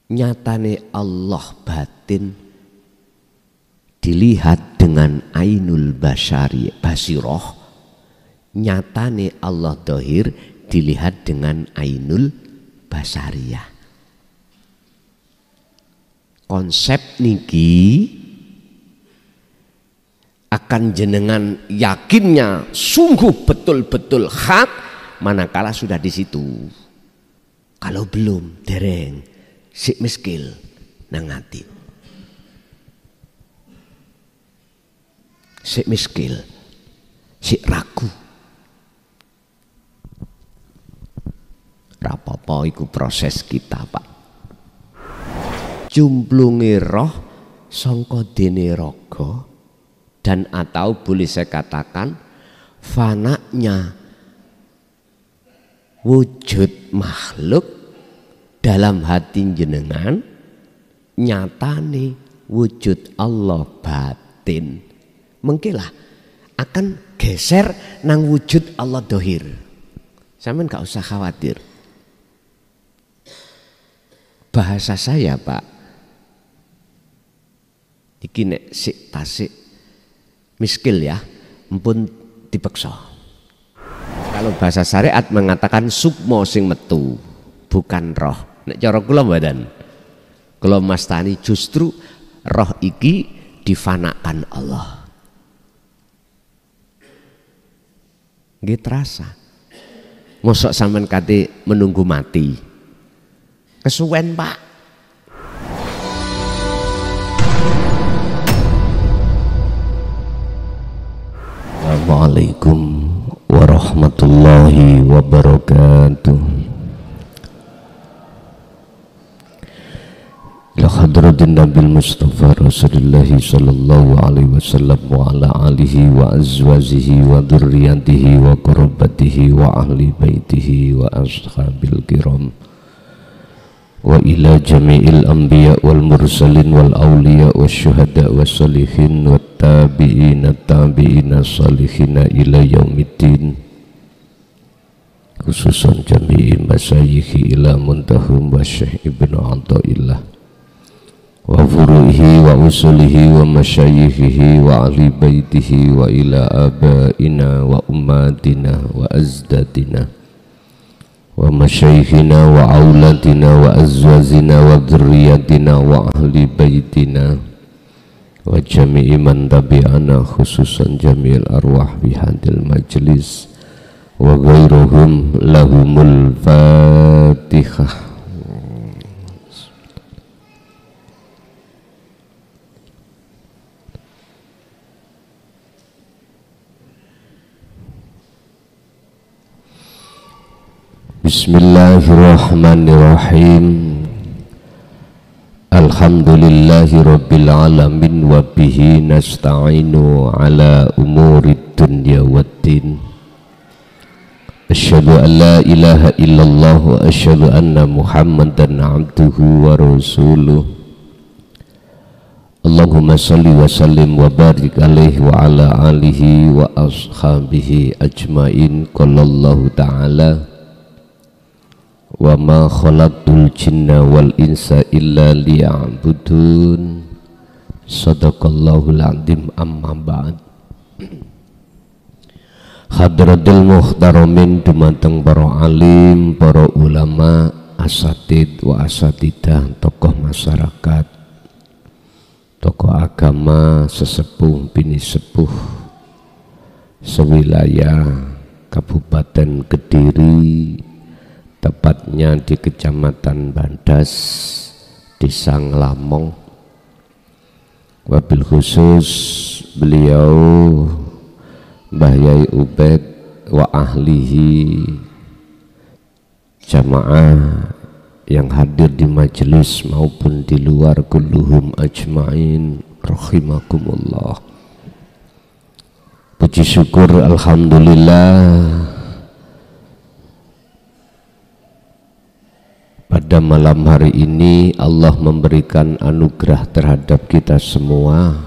nyatane Allah batin dilihat dengan ainul basiroh, nyatane Allah dohir dilihat dengan ainul basariyah. Konsep niki akan jenengan yakinnya sungguh betul-betul hak manakala sudah di situ. Kalau belum dereng sik miskil nang ati. Sik miskil, sik ragu. Rapopo iku proses kita, Pak. Jumplunge roh sangka dene raga dan atau boleh saya katakan fanaknya wujud makhluk dalam hati jenengan nyatane wujud Allah batin. Mengkilah akan geser nang wujud Allah dohir. Sampeyan gak usah khawatir. Bahasa saya, Pak, iki nek sik tasik miskil ya, empun dipeksa. Kalau bahasa syariat mengatakan sukmo sing metu, bukan roh. Nek cara kula mboten. Kula mastani justru roh iki difanakan Allah. Nggih terasa. Mosok sampean kate menunggu mati. Kesuwen, Pak. Assalamualaikum warahmatullahi wabarakatuh. Ila hadratin Nabil Mustafa Rasulullah sallallahu alaihi wasallam wa ala alihi wa azwajihi wa dzurriyyatihi wa qurrabatihi wa ahli baitihi wa ashabil kiram wa ila jami'il anbiya wal mursalin wal awliya was syuhada was salihin wat tabi'ina tabi'ina salihina ila yaumiddin, khususan jami'i masyayikhi ila muntahum wa syekh ibnu Athaillah wa furu'ihi wa usulihi wa masyayikhihi wa ahli baitihi wa ila abaina wa ummatina wa azdadina wa masyayikhina wa auladina wa azwazina wa dzurriyyatina wa ahli baitina wa jami'i man tabi'ana, khususan jami'il arwah fi hadil majlis wa ghairuhum lahumul fatihah. Bismillahirrahmanirrahim. Alhamdulillahi rabbil alamin wa bihi nasta'inu ala umurid dunya waddin. Asyhadu an la ilaha illallah wa asyhadu anna Muhammadan abduhu wa rasuluh. Allahumma salli wa sallim wa barik alaihi wa ala alihi wa ashabihi ajmain. Qala Allah ta'ala wa ma khalaqtul jinna wal insa illa liya'budun. Sadaqallahul azim. Amma ba'd. Hadratil muhtaramin dumateng para alim, para ulama, asatid wa asatidah, tokoh masyarakat, tokoh agama, sesepuh bini sepuh sewilayah Kabupaten Kediri, tepatnya di Kecamatan Bandas, Desa Nglamong. Wabil khusus beliau Mbah Yai Ubed wa ahlihi, jamaah yang hadir di majelis maupun di luar, kulluhum ajmain rahimakumullah. Puji syukur alhamdulillah, pada malam hari ini Allah memberikan anugerah terhadap kita semua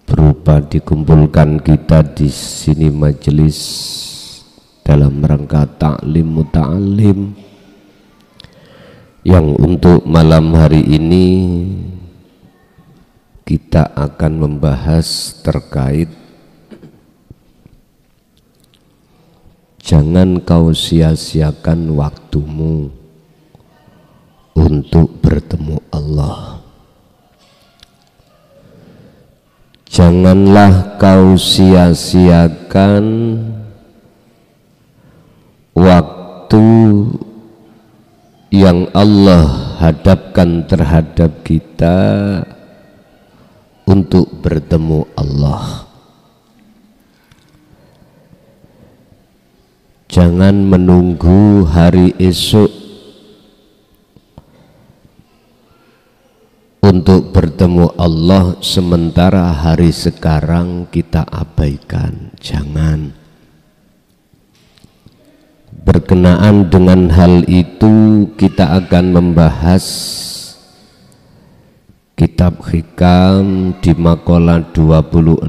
berupa dikumpulkan kita di sini majelis dalam rangka ta'lim muta'alim yang untuk malam hari ini kita akan membahas terkait jangan kau sia-siakan waktumu untuk bertemu Allah. Janganlah kau sia-siakan waktu yang Allah hadapkan terhadap kita untuk bertemu Allah. Jangan menunggu hari esok untuk bertemu Allah sementara hari sekarang kita abaikan. Jangan. Berkenaan dengan hal itu kita akan membahas kitab Hikam di maqalah 26,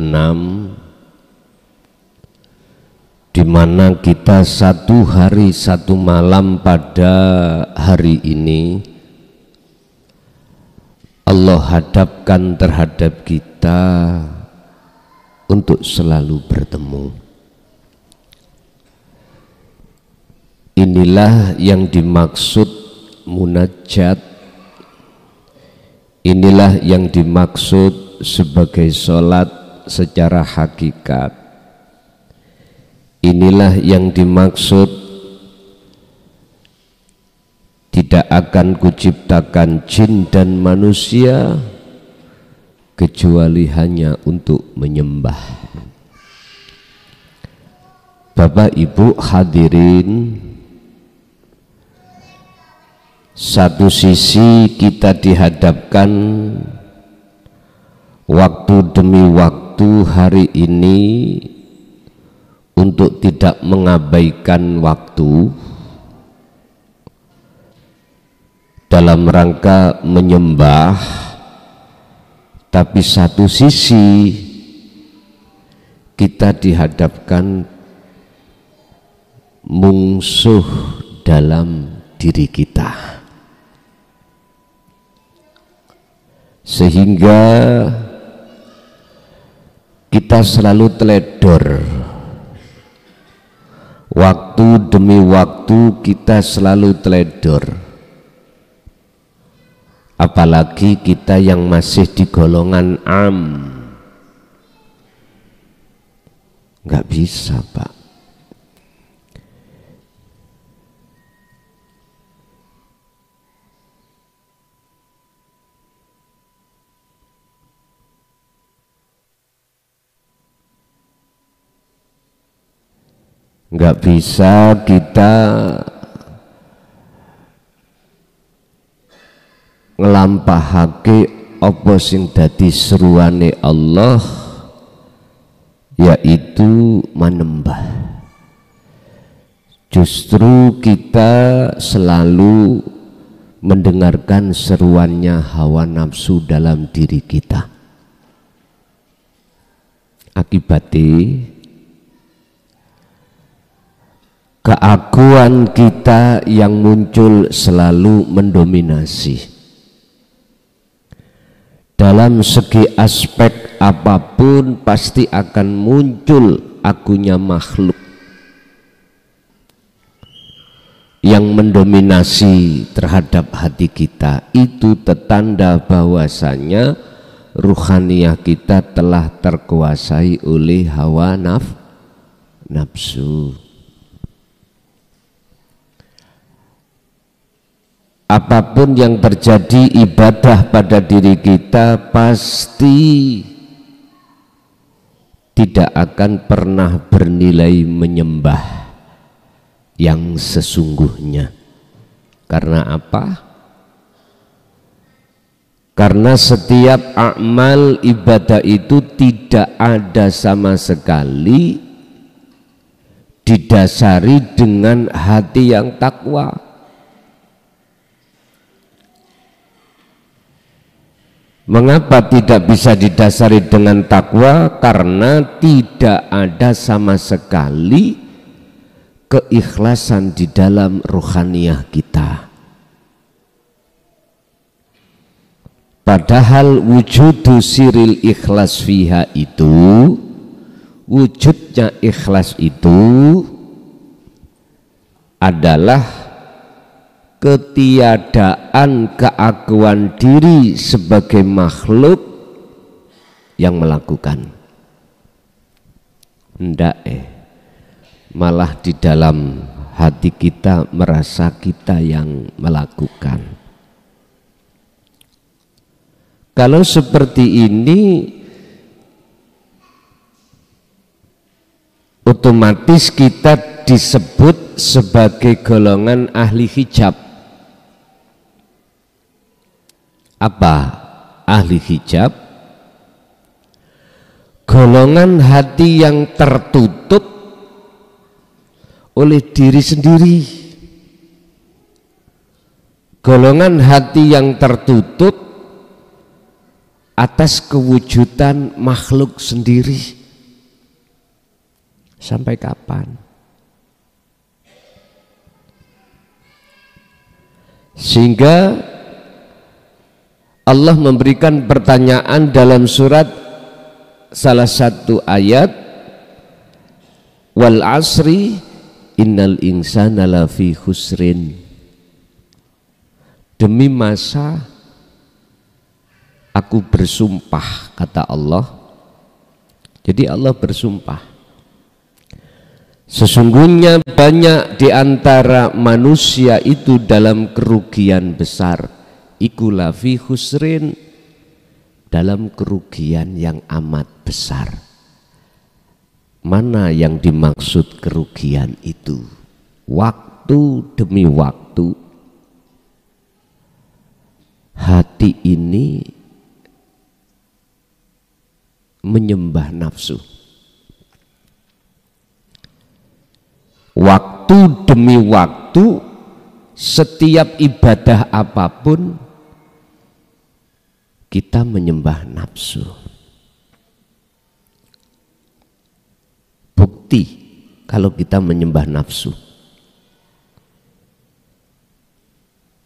di mana kita satu hari satu malam pada hari ini Allah hadapkan terhadap kita untuk selalu bertemu. Inilah yang dimaksud munajat, inilah yang dimaksud sebagai sholat secara hakikat, inilah yang dimaksud tidak akan kuciptakan jin dan manusia kecuali hanya untuk menyembah. Bapak Ibu hadirin, satu sisi kita dihadapkan waktu demi waktu hari ini untuk tidak mengabaikan waktu dalam rangka menyembah, tapi satu sisi kita dihadapkan musuh dalam diri kita. Sehingga kita selalu teledor, waktu demi waktu kita selalu teledor, apalagi kita yang masih di golongan am. Nggak bisa, Pak. Nggak bisa kita ngelampahake apa sing dadi seruane Allah, yaitu menembah. Justru kita selalu mendengarkan seruannya hawa nafsu dalam diri kita. Akibatnya keaguan kita yang muncul selalu mendominasi. Dalam segi aspek apapun pasti akan muncul akunya makhluk yang mendominasi terhadap hati kita. Itu tetanda bahwasanya ruhaniyah kita telah terkuasai oleh hawa nafsu. Apapun yang terjadi ibadah pada diri kita pasti tidak akan pernah bernilai menyembah yang sesungguhnya. Karena apa? Karena setiap amal ibadah itu tidak ada sama sekali didasari dengan hati yang takwa. Mengapa tidak bisa didasari dengan takwa? Karena tidak ada sama sekali keikhlasan di dalam ruhaniyah kita. Padahal wujudu siril ikhlas fiha itu, wujudnya ikhlas itu adalah ketiadaan keakuan diri sebagai makhluk yang melakukan. Hendak malah di dalam hati kita merasa kita yang melakukan. Kalau seperti ini otomatis kita disebut sebagai golongan ahli hijab. Apa ahli hijab? Golongan hati yang tertutup oleh diri sendiri. Golongan hati yang tertutup atas kewujudan makhluk sendiri. Sampai kapan? Sehingga Allah memberikan pertanyaan dalam surat salah satu ayat, wal asri innal insana lafi khusrin. Demi masa aku bersumpah, kata Allah. Jadi Allah bersumpah, sesungguhnya banyak di antara manusia itu dalam kerugian besar. Iku lafi khusrin, dalam kerugian yang amat besar. Mana yang dimaksud kerugian itu? Waktu demi waktu hati ini menyembah nafsu. Waktu demi waktu, setiap ibadah apapun kita menyembah nafsu. Bukti kalau kita menyembah nafsu,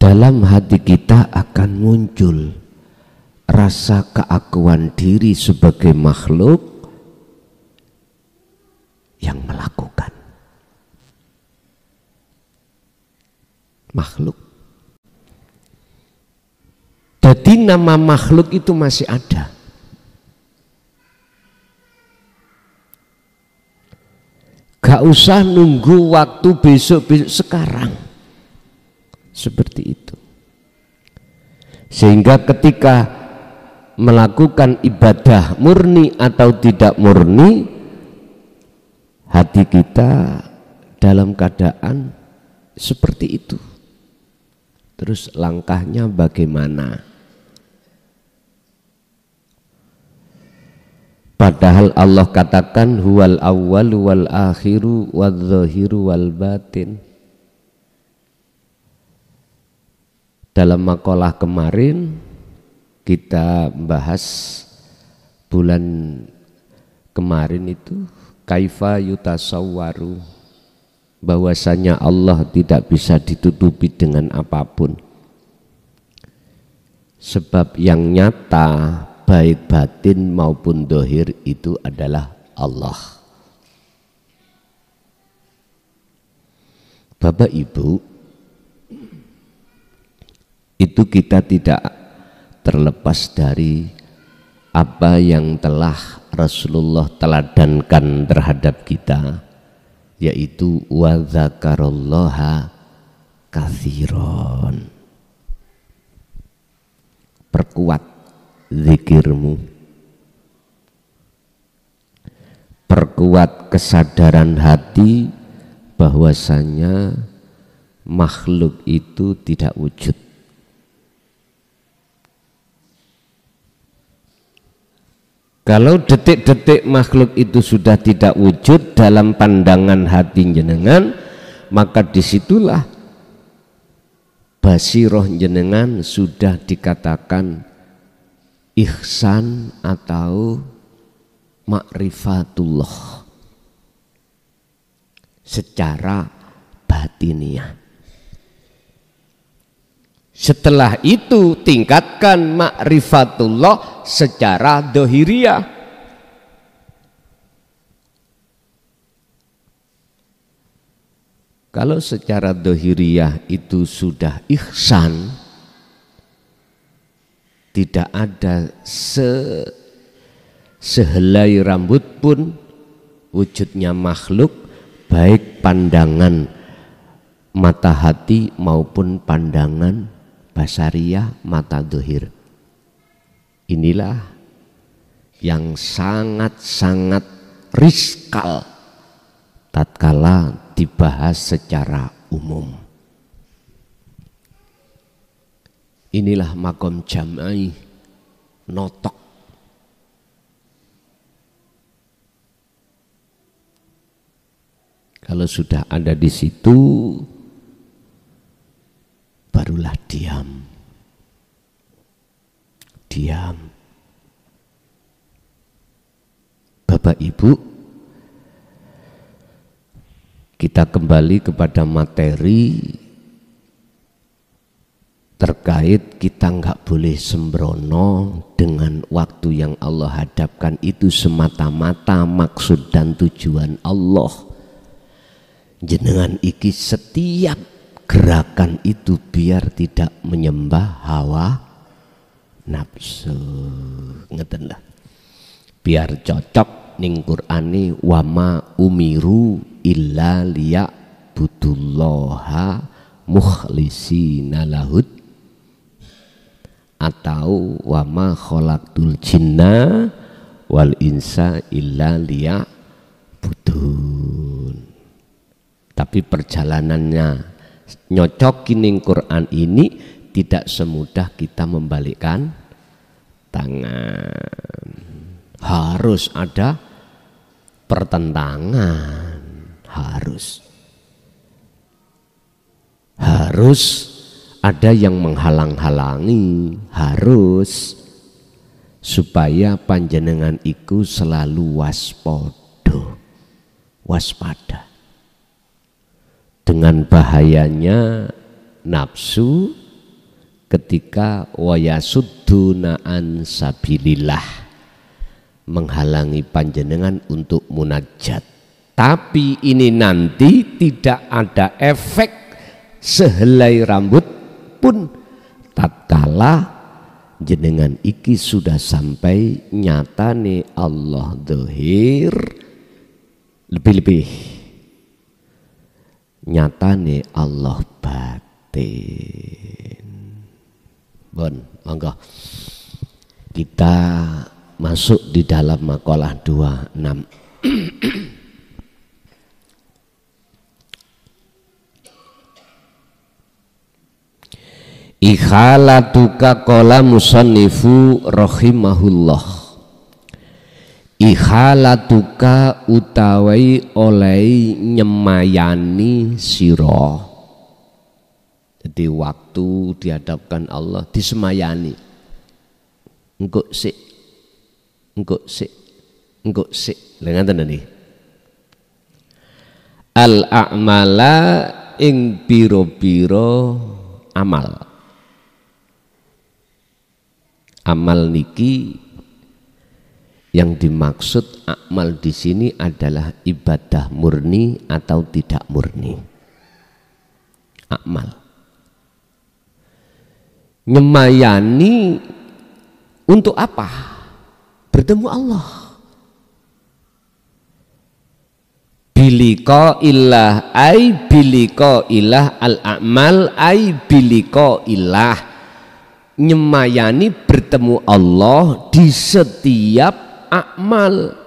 dalam hati kita akan muncul rasa keakuan diri sebagai makhluk yang melakukan. Makhluk. Jadi nama makhluk itu masih ada. Gak usah nunggu waktu besok-besok, sekarang. Seperti itu. Sehingga ketika melakukan ibadah murni atau tidak murni, hati kita dalam keadaan seperti itu. Terus langkahnya bagaimana? Padahal Allah katakan huwal awwalu wal akhiru wal zahiru wal batin. Dalam makalah kemarin kita bahas bulan kemarin itu kaifa yutasawwaru, bahwasanya Allah tidak bisa ditutupi dengan apapun. Sebab yang nyata baik batin maupun dohir itu adalah Allah. Bapak Ibu, itu kita tidak terlepas dari apa yang telah Rasulullah teladankan terhadap kita, yaitu wa dzakarallaha katsiran. Perkuat zikirmu, perkuat kesadaran hati bahwasanya makhluk itu tidak wujud. Kalau detik-detik makhluk itu sudah tidak wujud dalam pandangan hati jenengan, maka disitulah basiroh jenengan sudah dikatakan ihsan atau ma'rifatullah secara batiniah. Setelah itu tingkatkan ma'rifatullah secara dohiriyah. Kalau secara dohiriyah itu sudah ihsan, tidak ada sehelai rambut pun wujudnya makhluk, baik pandangan mata hati maupun pandangan basariyah mata dohir. Inilah yang sangat-sangat riskal tatkala dibahas secara umum. Inilah makom jamai notok. Kalau sudah ada di situ, barulah diam. Diam. Bapak Ibu, kita kembali kepada materi terkait kita nggak boleh sembrono dengan waktu yang Allah hadapkan itu semata-mata maksud dan tujuan Allah. Jenengan iki setiap gerakan itu biar tidak menyembah hawa nafsu, ngeten lah, biar cocok ning Qur'ani wama umiru illa liya'budullaha mukhlisina lahud, atau wama khalaqtul jinna wal insa illa liya'budun. Tapi perjalanannya nyocokin ning Quran ini tidak semudah kita membalikkan tangan. Harus ada pertentangan, harus ada yang menghalang-halangi, harus, supaya panjenengan iku selalu waspada dengan bahayanya nafsu ketika wayasudduna an sabilillah, menghalangi panjenengan untuk munajat. Tapi ini nanti tidak ada efek sehelai rambut pun tatkala jenengan iki sudah sampai nyatane Allah dohir, lebih-lebih nyatane Allah batin. Bon, monggo kita masuk di dalam makalah 26. Ikhalatuka qala musannifu rahimahullah. Ikhalatuka utawai oleh nyemayani siro. Jadi waktu dihadapkan Allah disemayani. Engkok sik. Lengan nih. Al a'mala ing piro-piro amal. Amal niki yang dimaksud amal di sini adalah ibadah murni atau tidak murni. Amal. Nyemayani untuk apa? Bertemu Allah. Biliko ilah ay biliko ilah al-a'mal ay biliko ilah. Nyemayani bertemu Allah di setiap amal.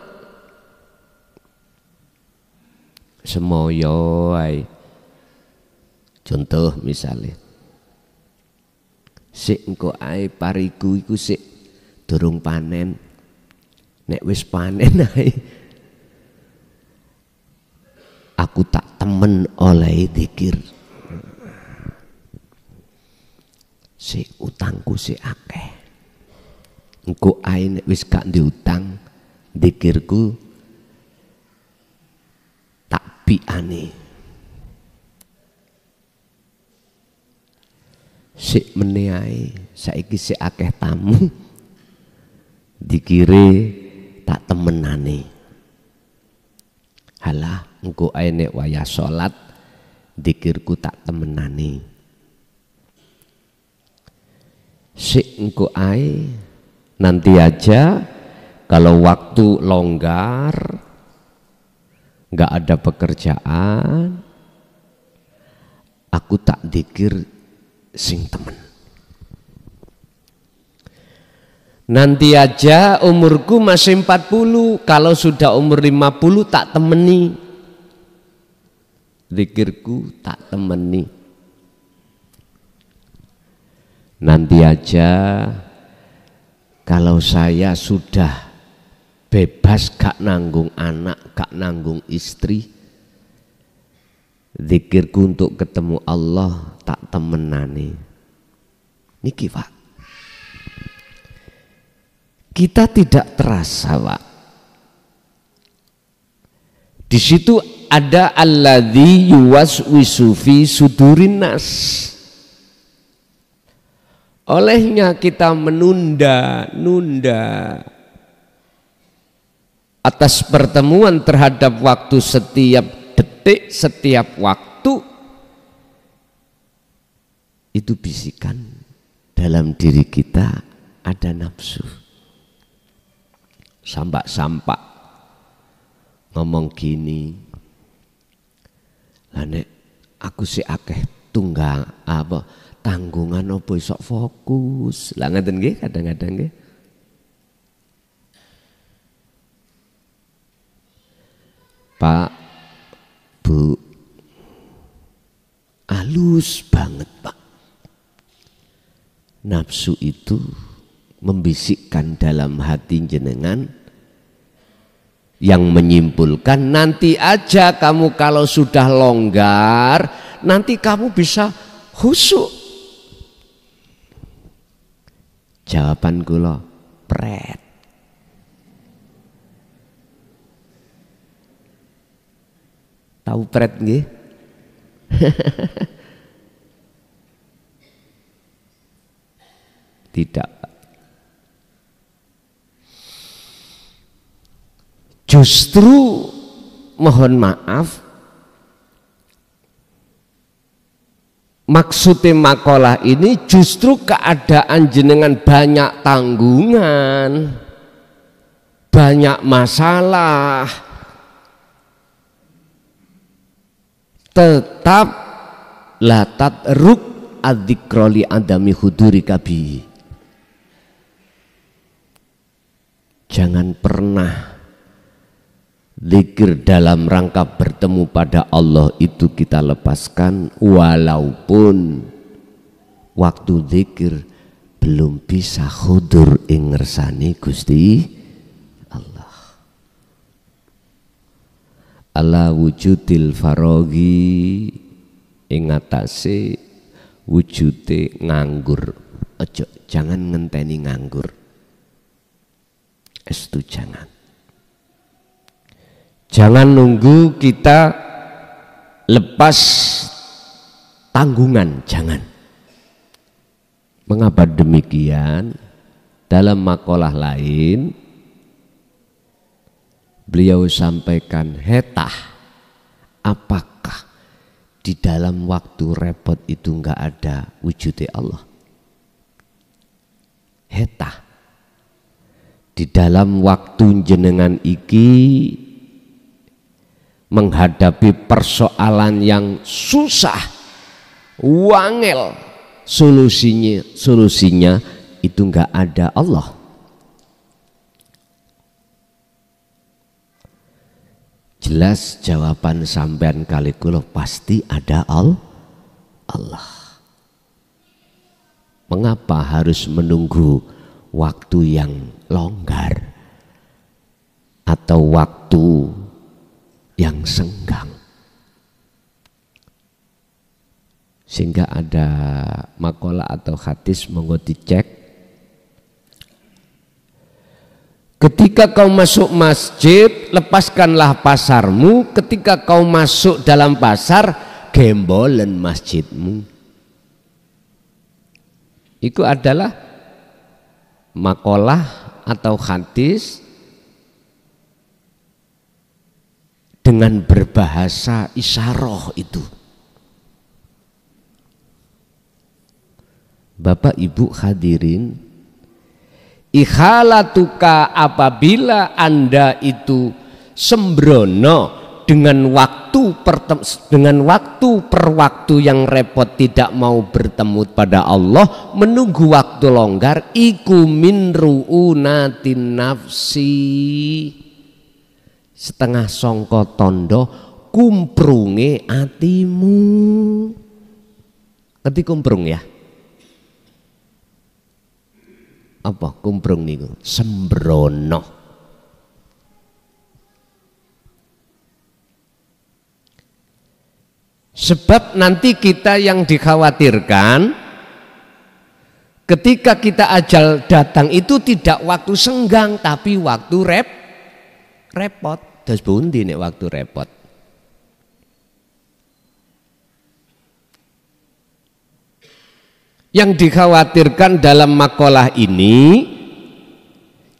Semoyo ay. Contoh misalnya, sik engko ae pariku iku sik durung panen. Nek wis panen ae aku tak temen oleh zikir. Si utangku si akeh. Engko ae nek wis gak diutang, zikirku tak biane. sik meneai saiki sik akeh tamu dikire tak temenane. Halah engko ae nek wayah salat dikirku tak temenane. Sik engko ae nanti aja kalau waktu longgar nggak ada pekerjaan aku tak dikir sing temen. Nanti aja umurku masih 40, kalau sudah umur 50 tak temeni. Zikirku tak temeni. Nanti aja kalau saya sudah bebas gak nanggung anak, gak nanggung istri, zikirku untuk ketemu Allah tak temenane. Niki Pak, kita tidak terasa Pak. Di situ ada alladzi yuwaswisu fi sudurin nas. Olehnya kita menunda atas pertemuan terhadap waktu setiap detik, setiap waktu. Itu bisikan dalam diri kita ada nafsu. Sampak-sampak ngomong gini, lah nek aku si akeh tunggang apa tanggungan opo iso fokus. Lah ngaten nggih kadang-kadang nggih. Pak, Bu, halus banget Pak. Nafsu itu membisikkan dalam hati jenengan yang menyimpulkan nanti aja kamu kalau sudah longgar nanti kamu bisa khusyuk. Jawaban kula pret. Tahu pret nggih? Tidak. Justru mohon maaf, maksudnya makalah ini justru keadaan jenengan banyak tanggungan, banyak masalah, tetap latat ruk adzikra li adami huduri kabi. Jangan pernah zikir dalam rangka bertemu pada Allah itu kita lepaskan, walaupun waktu zikir belum bisa hudur ing ngersani Gusti Allah. Ala wujudil farogi ing atase wujude nganggur. Ojo, jangan ngenteni nganggur. Estu jangan. Jangan nunggu kita lepas tanggungan, jangan. Mengapa demikian? Dalam makalah lain beliau sampaikan, hetah, apakah di dalam waktu repot itu enggak ada wujudnya Allah? Hetah, di dalam waktu jenengan iki menghadapi persoalan yang susah, wangel, solusinya itu enggak ada Allah. Jelas jawaban sampean kali kula pasti ada Allah. Mengapa harus menunggu waktu yang longgar atau waktu yang senggang? Sehingga ada makalah atau hadis monggo dicek. Ketika kau masuk masjid, lepaskanlah pasarmu. Ketika kau masuk dalam pasar, gembolen masjidmu. Itu adalah makalah atau hadis dengan berbahasa isyarah itu. Bapak Ibu hadirin, ikhalatuka apabila Anda itu sembrono dengan waktu per waktu yang repot, tidak mau bertemu pada Allah, menunggu waktu longgar, iku min ru'unatin nafsi, setengah songko tondo kumprunge atimu. Ngerti kumprung ya? Apa kumprung niku? Sembrono. Sebab nanti kita yang dikhawatirkan ketika kita ajal datang itu tidak waktu senggang tapi waktu repot. Terus bundi nek waktu repot. Yang dikhawatirkan dalam makalah ini,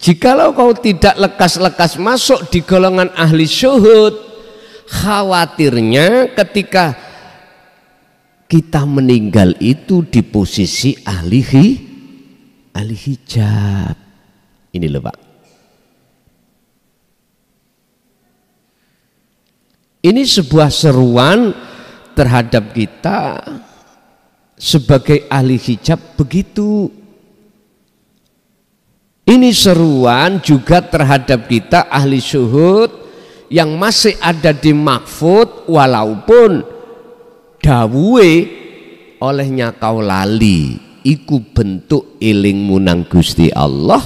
jikalau kau tidak lekas-lekas masuk di golongan ahli syuhud, khawatirnya ketika kita meninggal itu di posisi ahli hijab. Ini loh Pak. Ini sebuah seruan terhadap kita sebagai ahli hijab begitu. Ini seruan juga terhadap kita ahli syuhud yang masih ada di mahfud, walaupun dawuhe olehnya kau lali iku bentuk ilingmu nang Gusti Allah,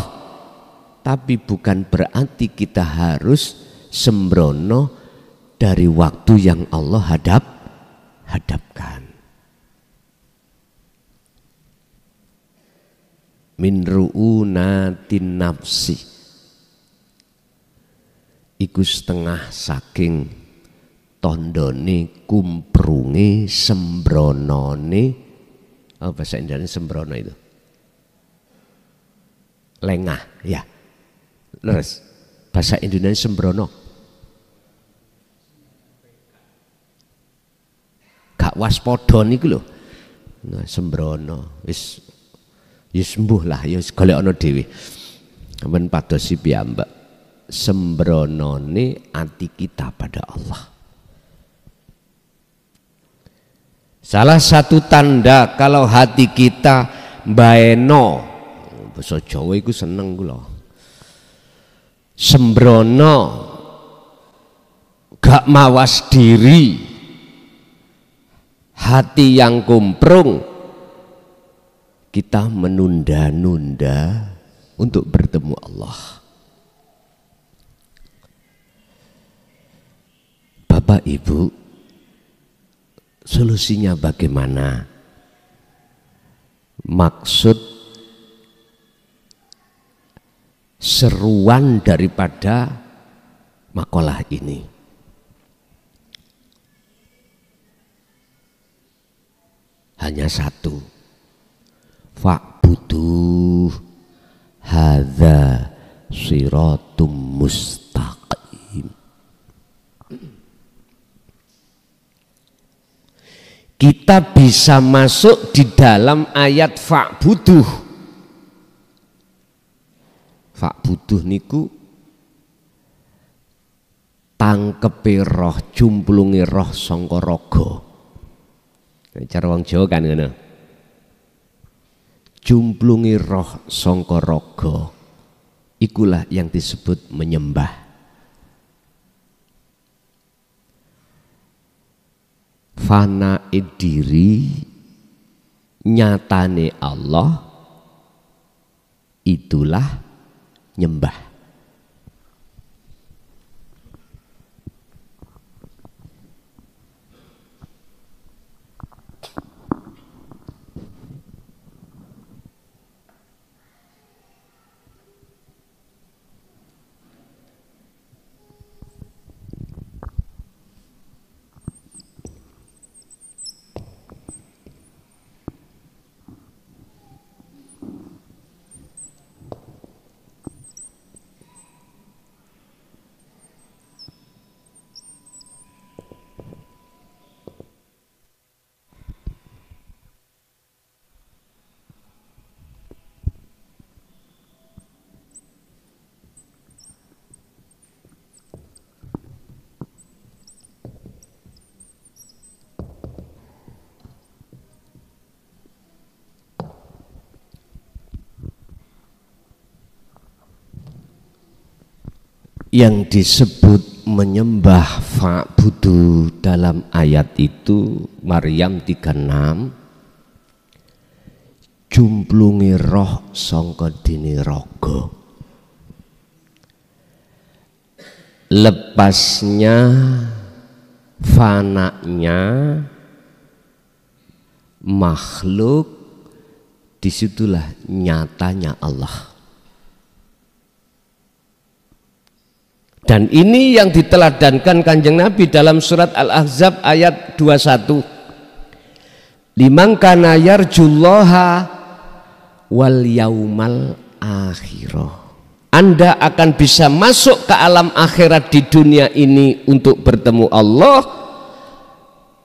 tapi bukan berarti kita harus sembrono dari waktu yang Allah hadapkan. Min ru'unatin nafsi, iku setengah saking tondone kumprunge sembronone. Oh, bahasa Indonesia sembrono itu lengah ya. Terus bahasa Indonesia sembrono gak waspada niku lho. Nah, sembrono wis sembuh lah ya golekno dhewe. Ampun padosi piyambak. Sembronone ati kita pada Allah. Salah satu tanda kalau hati kita mbaeno, basa Jawa iku seneng kula. Sembrono, gak mawas diri, hati yang kumprung, kita menunda-nunda untuk bertemu Allah. Bapak Ibu, solusinya bagaimana? Maksud seruan daripada makalah ini, hanya satu, fa'buduh hadza siratum mustaqim. Kita bisa masuk di dalam ayat fa'buduh. Fa'buduh niku tangkepe roh, jumplungi roh sangka raga. Cara wong Jawa kan ngono. Jumplungi roh sangka raga, ikulah yang disebut menyembah. Fana diri nyatane Allah, itulah nyembah. yang disebut menyembah fa'budu dalam ayat itu Maryam 36 jumplungi roh sangka dini raga, lepasnya fananya makhluk, disitulah nyatanya Allah. Dan ini yang diteladankan Kanjeng Nabi dalam surat Al-Ahzab ayat 21. Liman kana yarjullaha wal yaumal akhirah. Anda akan bisa masuk ke alam akhirat di dunia ini untuk bertemu Allah.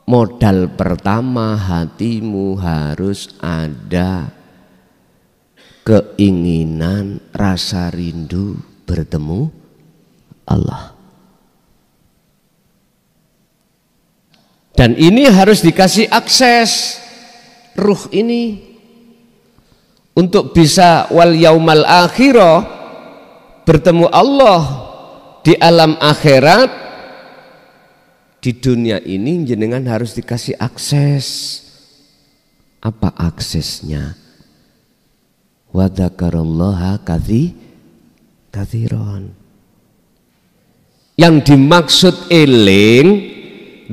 Modal pertama, hatimu harus ada keinginan, rasa rindu bertemu Allah. Dan ini harus dikasih akses ruh ini untuk bisa wal yaumal akhirah, bertemu Allah di alam akhirat. Di dunia ini jenengan harus dikasih akses. Apa aksesnya? Wa dzakarallaha katsiran. Yang dimaksud eling,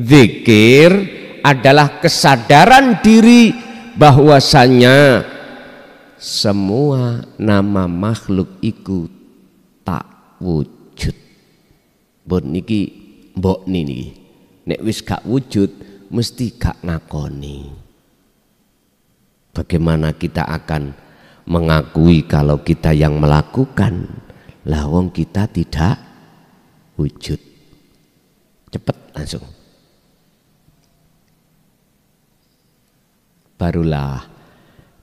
zikir adalah kesadaran diri bahwasanya semua nama makhluk iku tak wujud. Mbok niki nek wis gak wujud mesti gak ngakoni. Bagaimana kita akan mengakui kalau kita yang melakukan? Lah wong kita tidak wujud. Cepet langsung. Barulah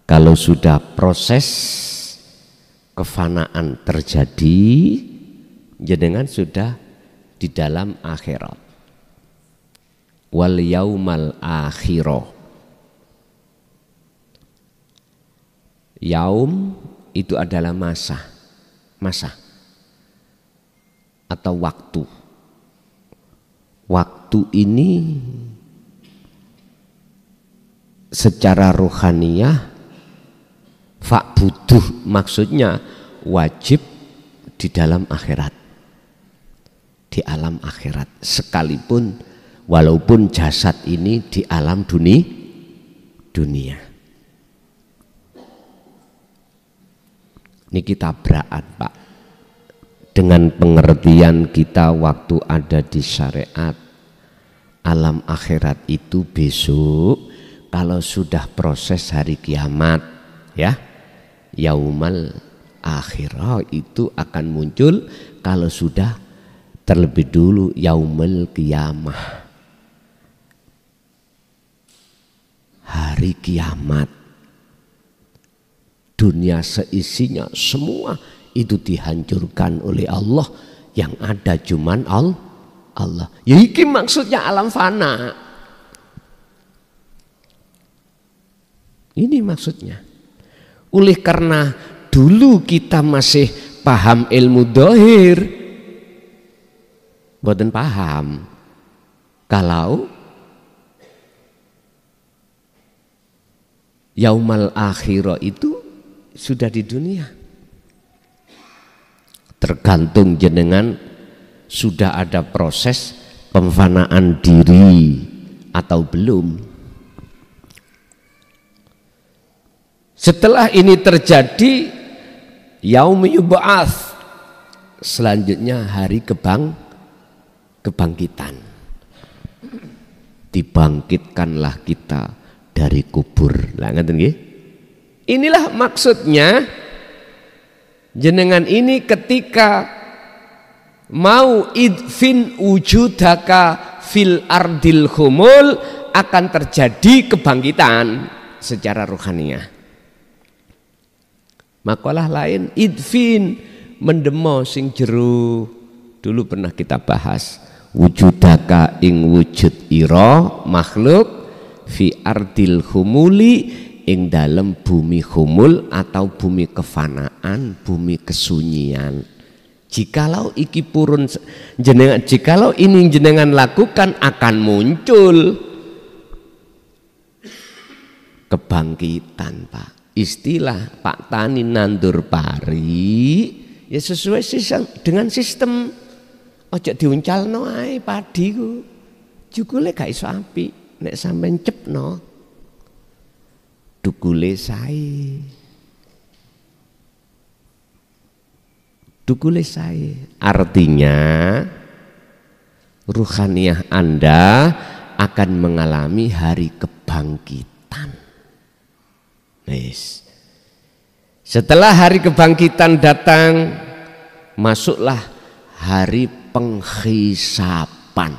kalau sudah proses kefanaan terjadi, jenengan sudah di dalam akhirat. Wal yaumal akhirah. Yaum itu adalah masa atau waktu. Waktu ini secara rohaniyah fa'buduh maksudnya wajib di dalam akhirat, di alam akhirat, sekalipun walaupun jasad ini di alam dunia. Ini kita tabrakan Pak dengan pengertian kita waktu ada di syariat. Alam akhirat itu besok kalau sudah proses hari kiamat, ya, yaumal akhirah itu akan muncul kalau sudah terlebih dulu yaumul kiamah, hari kiamat. Dunia seisinya semua itu dihancurkan oleh Allah, yang ada cuman Allah. Ya iki maksudnya alam fana. Ini maksudnya. Oleh karena dulu kita masih paham ilmu dohir, boten paham kalau yaumal akhirah itu sudah di dunia. Tergantung jenengan sudah ada proses pemfanaan diri atau belum. Setelah ini terjadi yaum yub'ats, selanjutnya hari kebangkitan. Dibangkitkanlah kita dari kubur. Lah ngaten nggih? Inilah maksudnya jenengan ini ketika mau idfin wujudaka fil ardil khumul akan terjadi kebangkitan secara rohaniah. Makalah lain idfin mendemo sing jero, dulu pernah kita bahas wujudaka ing wujud ira makhluk fi ardil khumuli ing dalam bumi khumul atau bumi kefanaan, bumi kesunyian. Jikalau iki purun jenengan, jikalau ini jenengan lakukan akan muncul kebangkitan, Pak. Istilah Pak Tani nandur pari ya sesuai dengan sistem. Ojo diuncalno ae padi ku. Jukule gak iso apik, nek sampean cepno dukule sae. Dukule sae. Artinya ruhaniyah Anda akan mengalami hari kebangkitan. Yes. Setelah hari kebangkitan datang, masuklah hari penghisapan.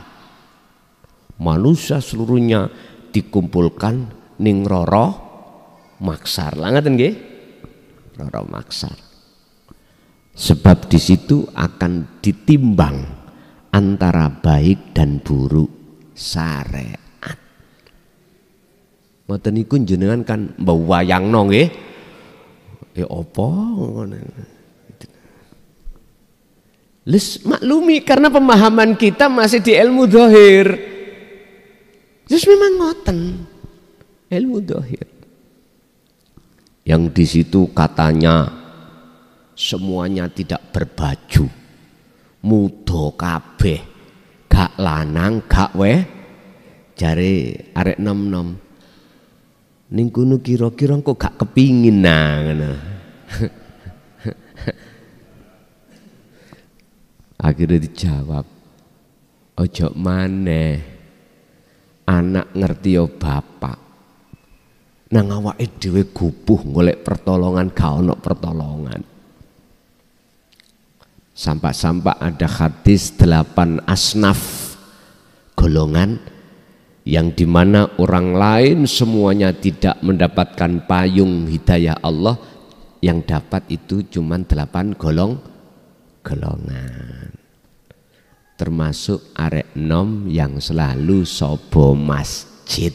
Manusia seluruhnya dikumpulkan ning roro maksar. Langaten nggih? Roro maksar. Sebab di situ akan ditimbang antara baik dan buruk syariat. Mboten niku jenengan kan mbawayangno nggih. Ya apa ngono. Les maklumi karena pemahaman kita masih di ilmu zahir. Terus memang ngoten. Ilmu zahir. Yang di situ katanya semuanya tidak berbaju. Mudo kabeh. Gak lanang, gak weh. Jare arek nom-nom. Ning kono kira-kira kok gak kepingin ngono. Akhirnya dijawab, ojo maneh anak ngerti yo bapak. Nang awake dhewe gupuh golek pertolongan gak ono pertolongan. Sampak-sampak ada hadis 8 asnaf golongan yang dimana orang lain semuanya tidak mendapatkan payung hidayah Allah, yang dapat itu cuma 8 golongan. Termasuk arek nom yang selalu sobo masjid.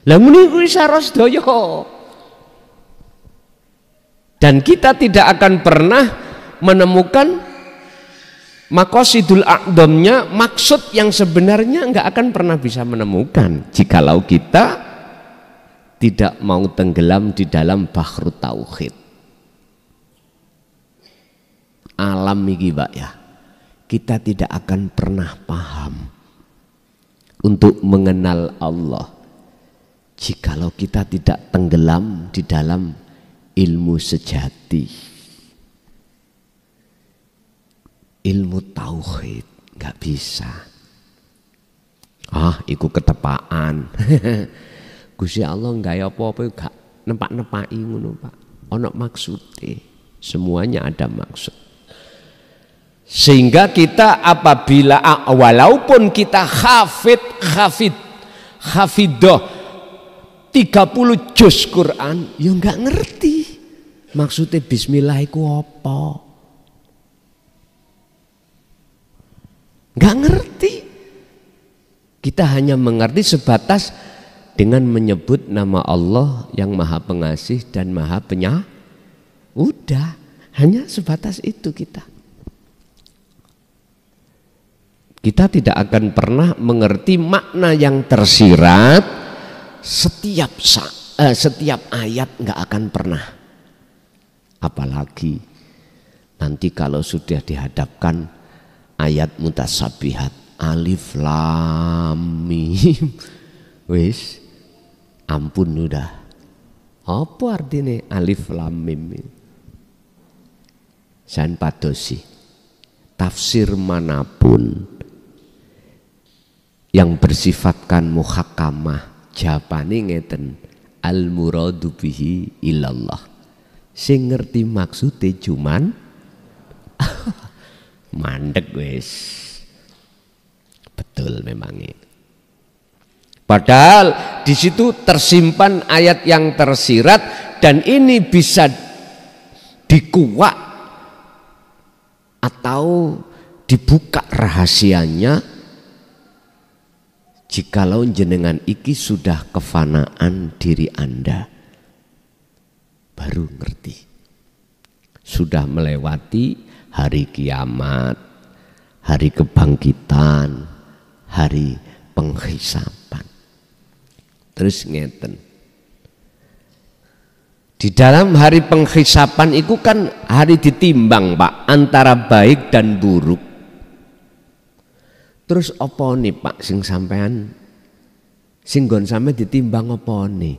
Lah muni kuwi saros sedaya. Dan kita tidak akan pernah menemukan maqasidul a'dhamnya, maksud yang sebenarnya enggak akan pernah bisa menemukan jikalau kita tidak mau tenggelam di dalam bahrut tauhid. Alam iki, Pak ya. Kita tidak akan pernah paham untuk mengenal Allah jikalau kita tidak tenggelam di dalam ilmu sejati. Ilmu tauhid nggak bisa. Iku ketepaan. Gusti Allah nggak apa-apa gak nempak-nepaki ngono, Pak. Ono maksude. Semuanya ada maksud. Sehingga kita apabila walaupun kita hafidoh 30 juz Quran, ya nggak ngerti maksudnya bismillah iku apa. Nggak ngerti. Kita hanya mengerti sebatas dengan menyebut nama Allah yang Maha Pengasih dan Maha Penyayang. Udah, hanya sebatas itu kita. Kita tidak akan pernah mengerti makna yang tersirat. Setiap ayat nggak akan pernah. Apalagi nanti kalau sudah dihadapkan ayat mutasyabihat, alif lam mim, wis ampun udah. Apa artinya alif lam mim? San padosi tafsir manapun yang bersifatkan muhakamah, jawabane ngeten, al muradu bihi ilallah. Sing ngerti maksudnya cuman mandek wis. Betul memang ini. Padahal di situ tersimpan ayat yang tersirat dan ini bisa dikuak atau dibuka rahasianya jikalau jenengan iki sudah kefanaan diri Anda, baru ngerti. Sudah melewati hari kiamat, hari kebangkitan, hari penghisaban. Terus ngeten. Di dalam hari penghisapan itu kan hari ditimbang Pak, antara baik dan buruk. Terus apa nih Pak sing sampean singgon sampe ditimbang apa nih?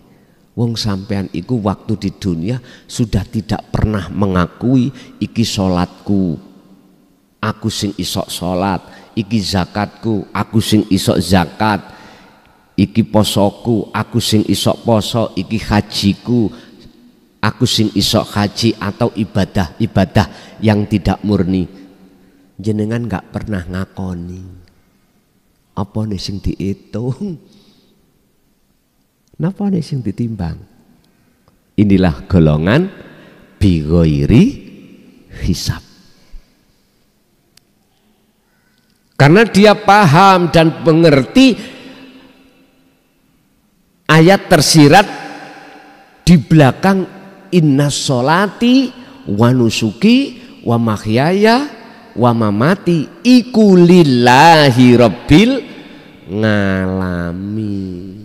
Wong sampean iku waktu di dunia sudah tidak pernah mengakui iki salatku, aku sing isok salat, iki zakatku, aku sing isok zakat, iki posoku, aku sing isok poso, iki hajiku, aku sing isok haji, atau ibadah-ibadah yang tidak murni. Jenengan gak pernah ngakoni. Apa nih sing dihitung? Napa nih sing ditimbang? Inilah golongan bighairi hisab. Karena dia paham dan mengerti ayat tersirat di belakang inna sholati wa nusuki wa mahyaya wa mamati iku lillahi rabbil ngalamin.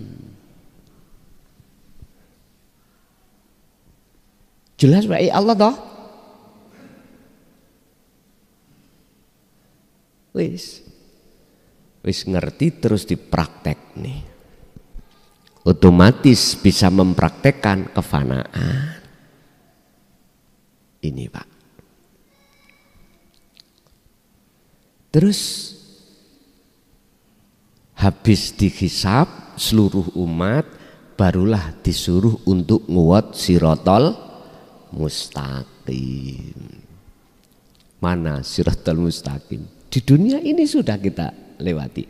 Jelas Pak Allah toh? Wis ngerti terus dipraktek nih. Otomatis bisa mempraktekkan kefanaan. Ini Pak. Terus habis dihisab seluruh umat, barulah disuruh untuk nguwat sirotol mustaqim. Mana sirotol mustaqim? Di dunia ini sudah kita lewati.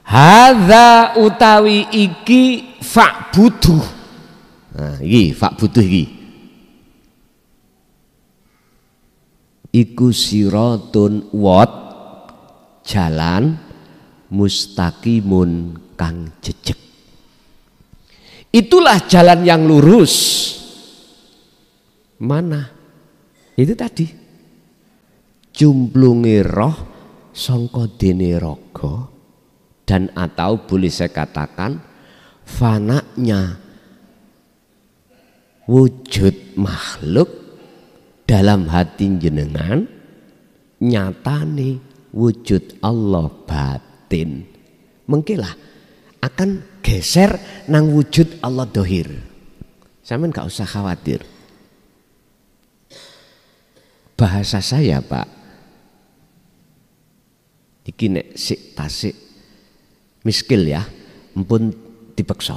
Hadza utawi iki fa'budu. Nah, iki fa'budu iki. Iku siratun wat jalan mustaqimun kang jejeg. Itulah jalan yang lurus. Mana? Itu tadi. Jumplunge roh sangka dene raga, dan atau boleh saya katakan fanaknya wujud makhluk dalam hati jenengan, nyatane wujud Allah batin. Mengkilah akan geser nang wujud Allah dohir. Sampeyan gak usah khawatir. Bahasa saya Pak, iki nek sik tasik miskil ya, mpun dipeksa.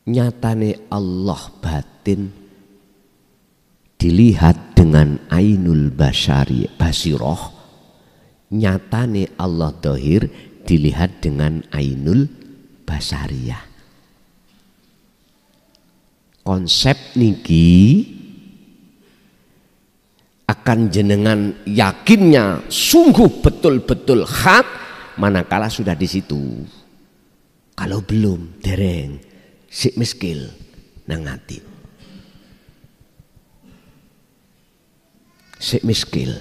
Nyatane Allah batin dilihat dengan ainul basiroh, nyatane Allah dohir dilihat dengan ainul basariyah. Konsep niki akan jenengan yakinnya sungguh betul-betul hak manakala sudah di situ. Kalau belum dereng sik miskil nang ati. Sik miskil,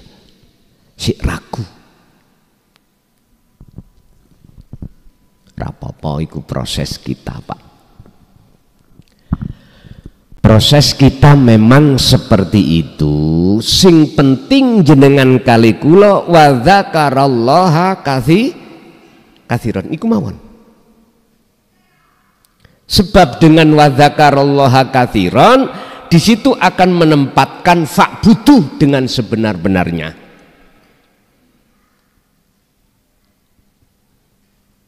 sik ragu. Rapopo iku proses kita Pak. Proses kita memang seperti itu. Sing penting jenengan kali kula wa dzakarallaha katsiran iku mawon. Sebab dengan wa dzakarallaha katsiran di situ akan menempatkan fa'budu dengan sebenar-benarnya.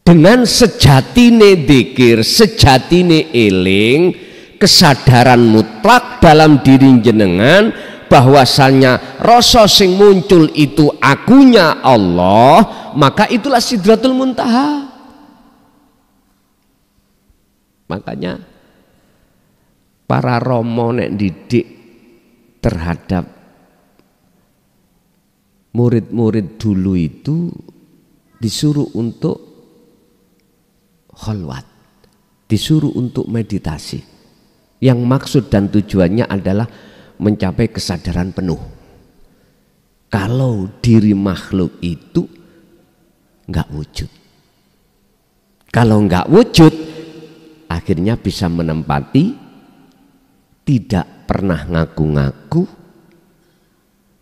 Dengan sejatine dzikir, sejatine eling, kesadaran mutlak dalam diri jenengan bahwasanya rasa sing muncul itu akunya Allah, maka itulah Sidratul Muntaha. Makanya para romo nek didik terhadap murid-murid dulu itu disuruh untuk khalwat, disuruh untuk meditasi. Yang maksud dan tujuannya adalah mencapai kesadaran penuh. kalau diri makhluk itu nggak wujud. Kalau nggak wujud, akhirnya bisa menempati, tidak pernah ngaku-ngaku,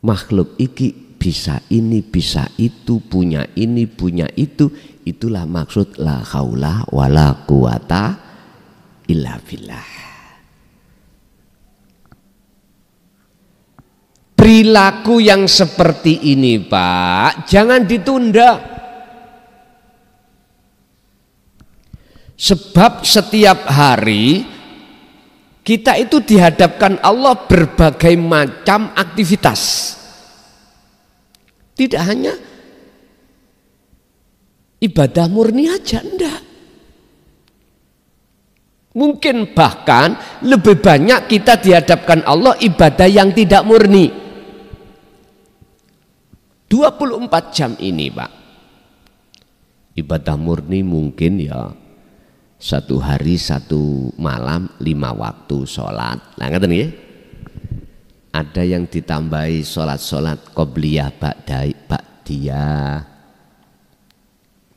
makhluk iki bisa ini, bisa itu, punya ini, punya itu. Itulah maksud la haula wala quwata illa billah. Perilaku yang seperti ini, Pak, jangan ditunda. Sebab setiap hari kita itu dihadapkan Allah berbagai macam aktivitas. Tidak hanya ibadah murni aja, enggak. Mungkin bahkan lebih banyak kita dihadapkan Allah ibadah yang tidak murni. 24 jam ini, Pak. Ibadah murni mungkin ya satu hari satu malam 5 waktu sholat. Nah, ngerti ya? Ada yang ditambahi sholat-sholat qobliyah ba'diyah,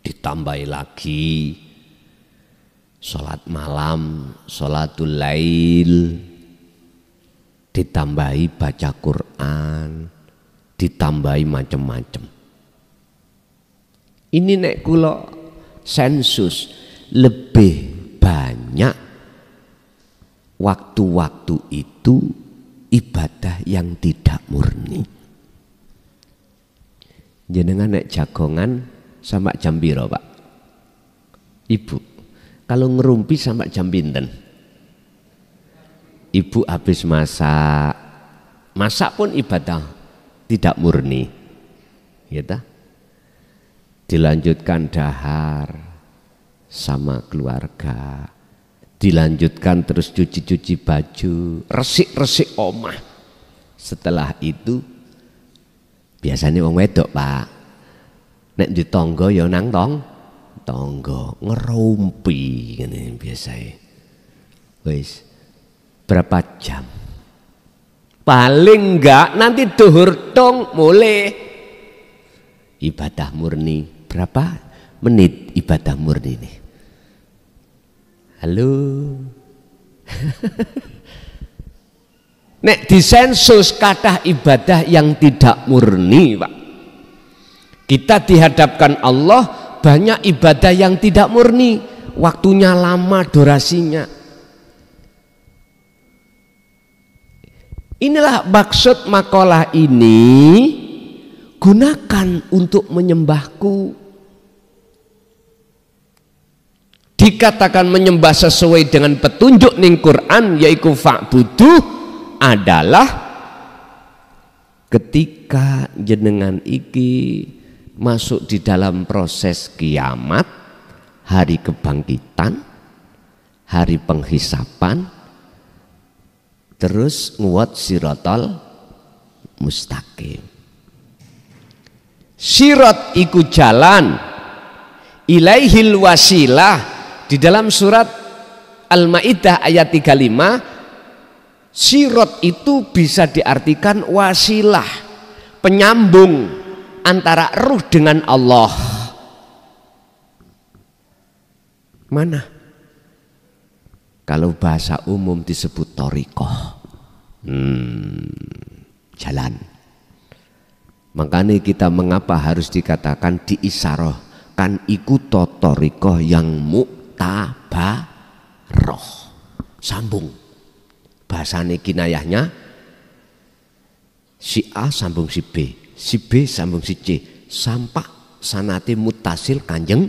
ditambahi lagi sholat malam, sholatul lail, ditambahi baca Quran, ditambahi macam-macam. Ini nek kula sensus lebih banyak waktu-waktu itu ibadah yang tidak murni. Jenengan nek jagongan sampai jam piro, Pak? Ibu, kalau ngerumpi sampai jam pinten? Ibu habis masak, masak pun ibadah tidak murni, gitu. Dilanjutkan dahar sama keluarga, dilanjutkan terus cuci-cuci baju, resik-resik omah. Setelah itu biasanya wong wedok, Pak, nek di tonggo ya nang tonggo ngerumpi ngene biasanya. Wis berapa jam? Paling enggak nanti duhur dong mulai ibadah murni. Berapa menit ibadah murni ini? Halo. Nek disensus kathah ibadah yang tidak murni, Pak. Kita dihadapkan Allah banyak ibadah yang tidak murni, waktunya lama, durasinya. Inilah maksud makalah ini, gunakan untuk menyembahku. Dikatakan menyembah sesuai dengan petunjuk ning Quran yaitu fa'budu adalah ketika jenengan iki masuk di dalam proses kiamat, hari kebangkitan, hari penghisapan, terus nguwat sirotol mustaqim. Sirat iku jalan, ilaihil wasilah. Di dalam surat Al-Maidah ayat 35, sirat itu bisa diartikan wasilah, penyambung antara ruh dengan Allah. Mana? Kalau bahasa umum disebut thariqah. Jalan. Makanya kita mengapa harus dikatakan diisyarah, kan iku thariqah yang muktabaroh. Sambung. Bahasane kinayahnya si A sambung si B, si B sambung si C, sampai sanate mutasil kanjeng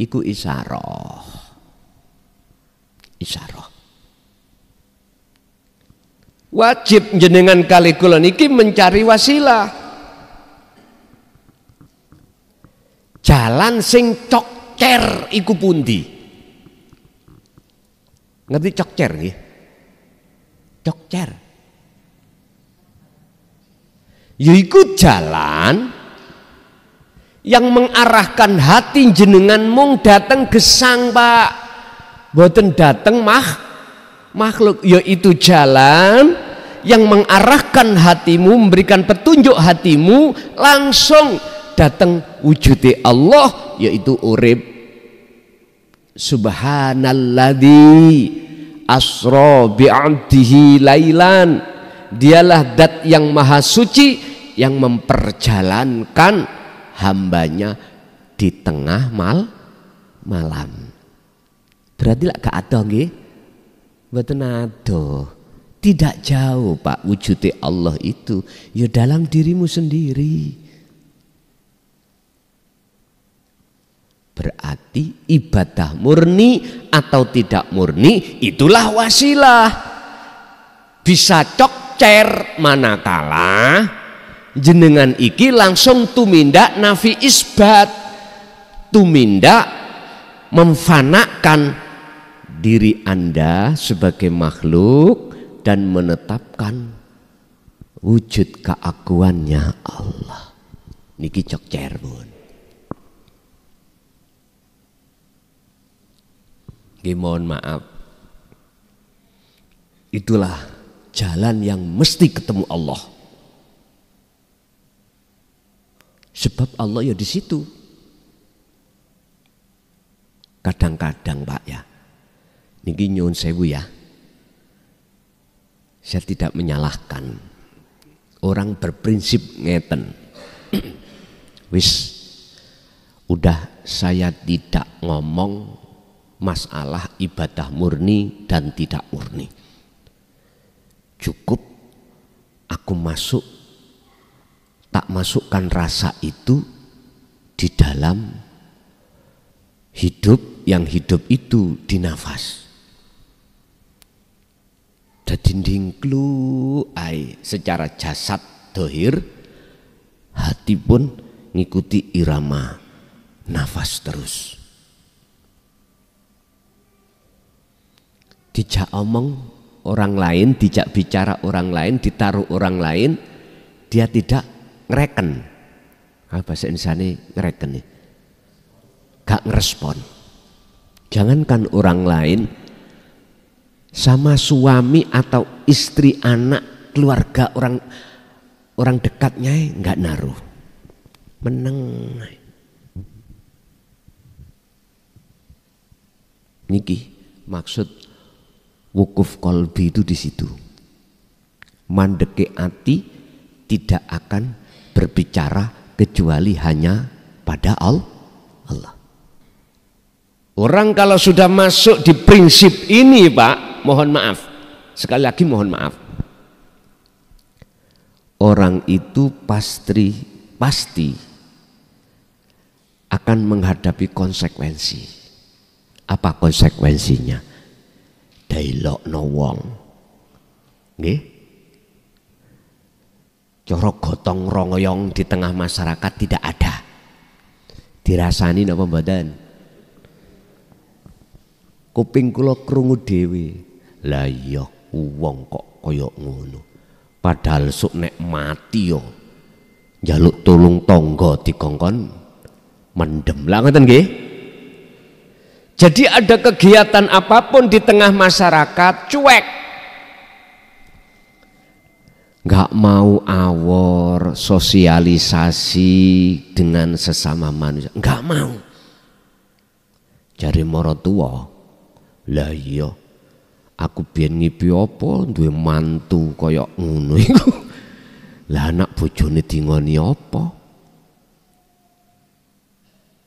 iku isyarah. Isyarah. Wajib jenengan kali kula niki mencari wasilah. Jalan sing cokcer iku pundi? Ngerti cokcer nggih? Cokcer. Yaiku jalan yang mengarahkan hati jenengan mung dateng gesang, Pak. Boten dateng makhluk, yaitu jalan yang mengarahkan hatimu, memberikan petunjuk hatimu, langsung datang wujudnya Allah, yaitu urip. Subhanalladzi asra bi'abdihi lailan. Dialah dat yang maha suci yang memperjalankan hambanya di tengah malam. Berarti lah gak ada nggih? Mboten ada. Tidak jauh Pak wujudnya Allah itu, ya dalam dirimu sendiri. Berarti ibadah murni atau tidak murni itulah wasilah. Bisa cokcer manakala jenengan iki langsung tumindak nafi isbat, tumindak memfanakan diri Anda sebagai makhluk dan menetapkan wujud keaguannya Allah. Niki cokcer pun. Mohon maaf, itulah jalan yang mesti ketemu Allah. Sebab Allah ya di situ. Kadang-kadang Pak ya, niki nyuwun sewu ya, saya tidak menyalahkan orang berprinsip ngeten. Wis, udah saya tidak ngomong masalah ibadah murni dan tidak murni. Cukup aku tak masukkan rasa itu di dalam hidup, yang hidup itu di nafas. Dadi ndingklu ai secara jasad dohir, hati pun ngikuti irama nafas terus. Dijak omong orang lain, dijak bicara orang lain, ditaruh orang lain, dia tidak ngereken. Bahasa Indonesia ngereken nih, gak ngerespon. Jangankan orang lain, sama suami atau istri, anak, keluarga, orang dekatnya nggak naruh, meneng. Niki maksud wukuf kolbi itu di situ. Mandeke ati tidak akan berbicara kecuali hanya pada Allah. Orang kalau sudah masuk di prinsip ini Pak, mohon maaf, sekali lagi mohon maaf, orang itu pasti akan menghadapi konsekuensi. Apa konsekuensinya? Dailokno wong, nggih, cara gotong royong di tengah masyarakat tidak ada. Dirasani napa mboten? Kuping kula krungu dhewe. Lah iya wong kok kaya ngono. Padahal sok nek mati yo njaluk tulung tangga dikongkon mendem. Lah ngoten nggih? Jadi ada kegiatan apapun di tengah masyarakat cuek, nggak mau awor sosialisasi dengan sesama manusia, nggak mau. Jare maratuwa, lah iya, aku biyen ngipi apa duwe mantu kaya ngono iku. Lah anak bojone dingoni apa?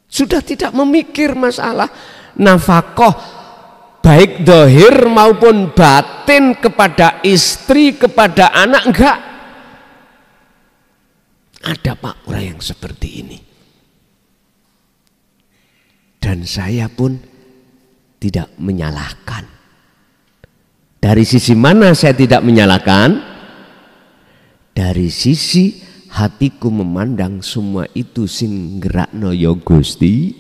Sudah tidak memikir masalah nafkah baik dohir maupun batin kepada istri, kepada anak, enggak. Ada Pak orang yang seperti ini. Dan saya pun tidak menyalahkan. Dari sisi mana saya tidak menyalahkan? Dari sisi hatiku memandang semua itu sing gerakno ya Gusti.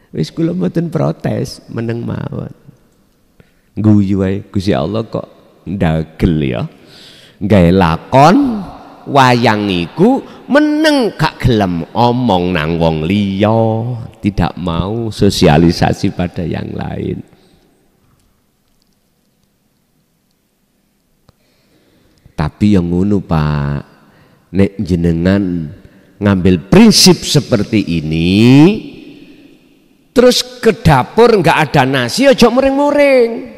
Wis kula mboten protes, meneng mawon. Guyu wae Gusti Allah kok ndagel ya. Gawe lakon wayang iku meneng gak gelem omong nang wong liya, tidak mau sosialisasi pada yang lain. Tapi yang ngono Pak, nek jenengan ngambil prinsip seperti ini, terus ke dapur nggak ada nasi, aja muring-muring.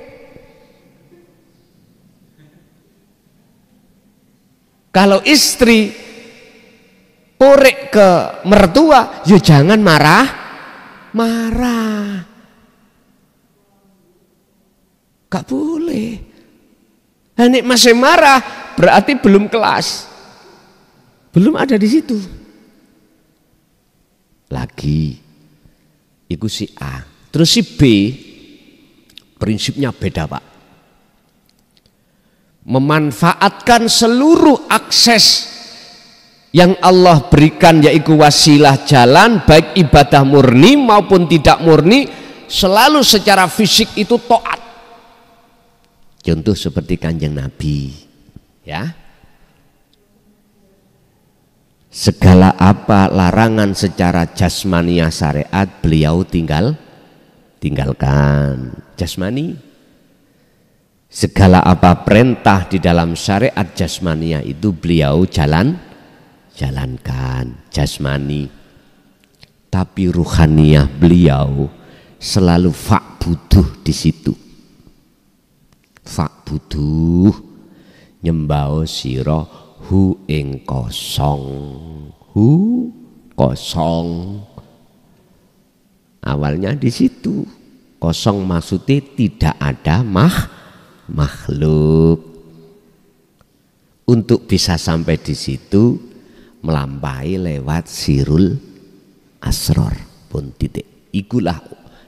Kalau istri porek ke mertua, ya jangan marah. Gak boleh. Nek masih marah berarti belum kelas. Belum ada di situ. Lagi itu si A. Terus si B prinsipnya beda Pak. Memanfaatkan seluruh akses yang Allah berikan, yaitu wasilah jalan baik ibadah murni maupun tidak murni, selalu secara fisik itu taat. Contoh seperti Kanjeng Nabi, ya. Segala apa larangan secara jasmania syariat beliau tinggalkan jasmani. Segala apa perintah di dalam syariat jasmania itu beliau jalankan jasmani. Tapi ruhaniyah beliau selalu fa'buduh di situ. Fa'buduh nyembao sira hu ing kosong. Hu kosong. Awalnya di situ. Kosong maksudnya tidak ada makhluk. Untuk bisa sampai di situ melampaui lewat sirul asror pun titik. Ikulah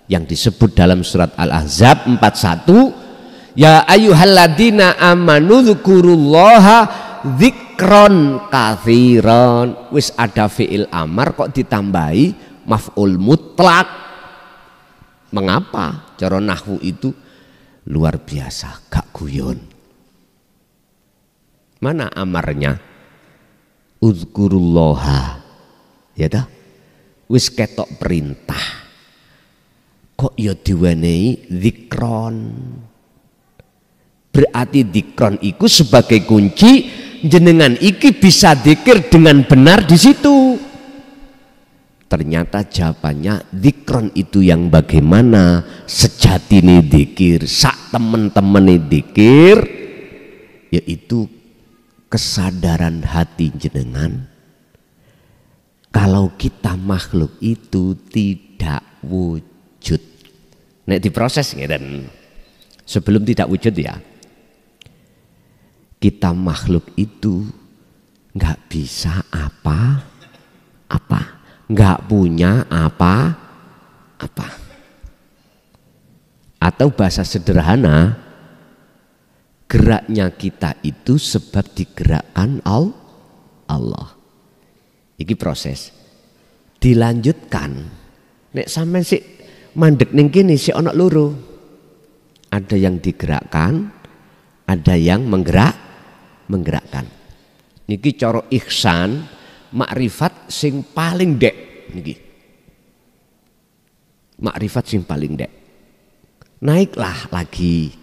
yang disebut dalam surat Al-Ahzab 41, ya ayyuhalladzina amanu dzkurullaha dzikron katsiran. Wis ada fi'il amar kok ditambahi maf'ul mutlak. Mengapa? Cara nahwu itu luar biasa, gak guyon. Mana amarnya? Uzkurullaha. Ya dah. Wis ketok perintah. Kok ya diwenehi dzikron. Berarti dzikron iku sebagai kunci jenengan iki bisa dzikir dengan benar di situ. Ternyata jawabannya dzikron itu yang bagaimana sejatine dzikir, sak temen-temene dzikir, yaitu kesadaran hati jenengan kalau kita makhluk itu tidak wujud. Nek diproses ngeten. Sebelum tidak wujud ya. Kita makhluk itu nggak bisa apa-apa, nggak punya apa-apa. Atau bahasa sederhana, geraknya kita itu sebab digerakkan Allah. Iki proses. Dilanjutkan. Nek sampean sik mandek ning kene sik ana loro. Ada yang digerakkan, ada yang menggerakkan. Niki cara ihsan, makrifat sing paling dek niki. Makrifat sing paling dek. Naiklah lagi.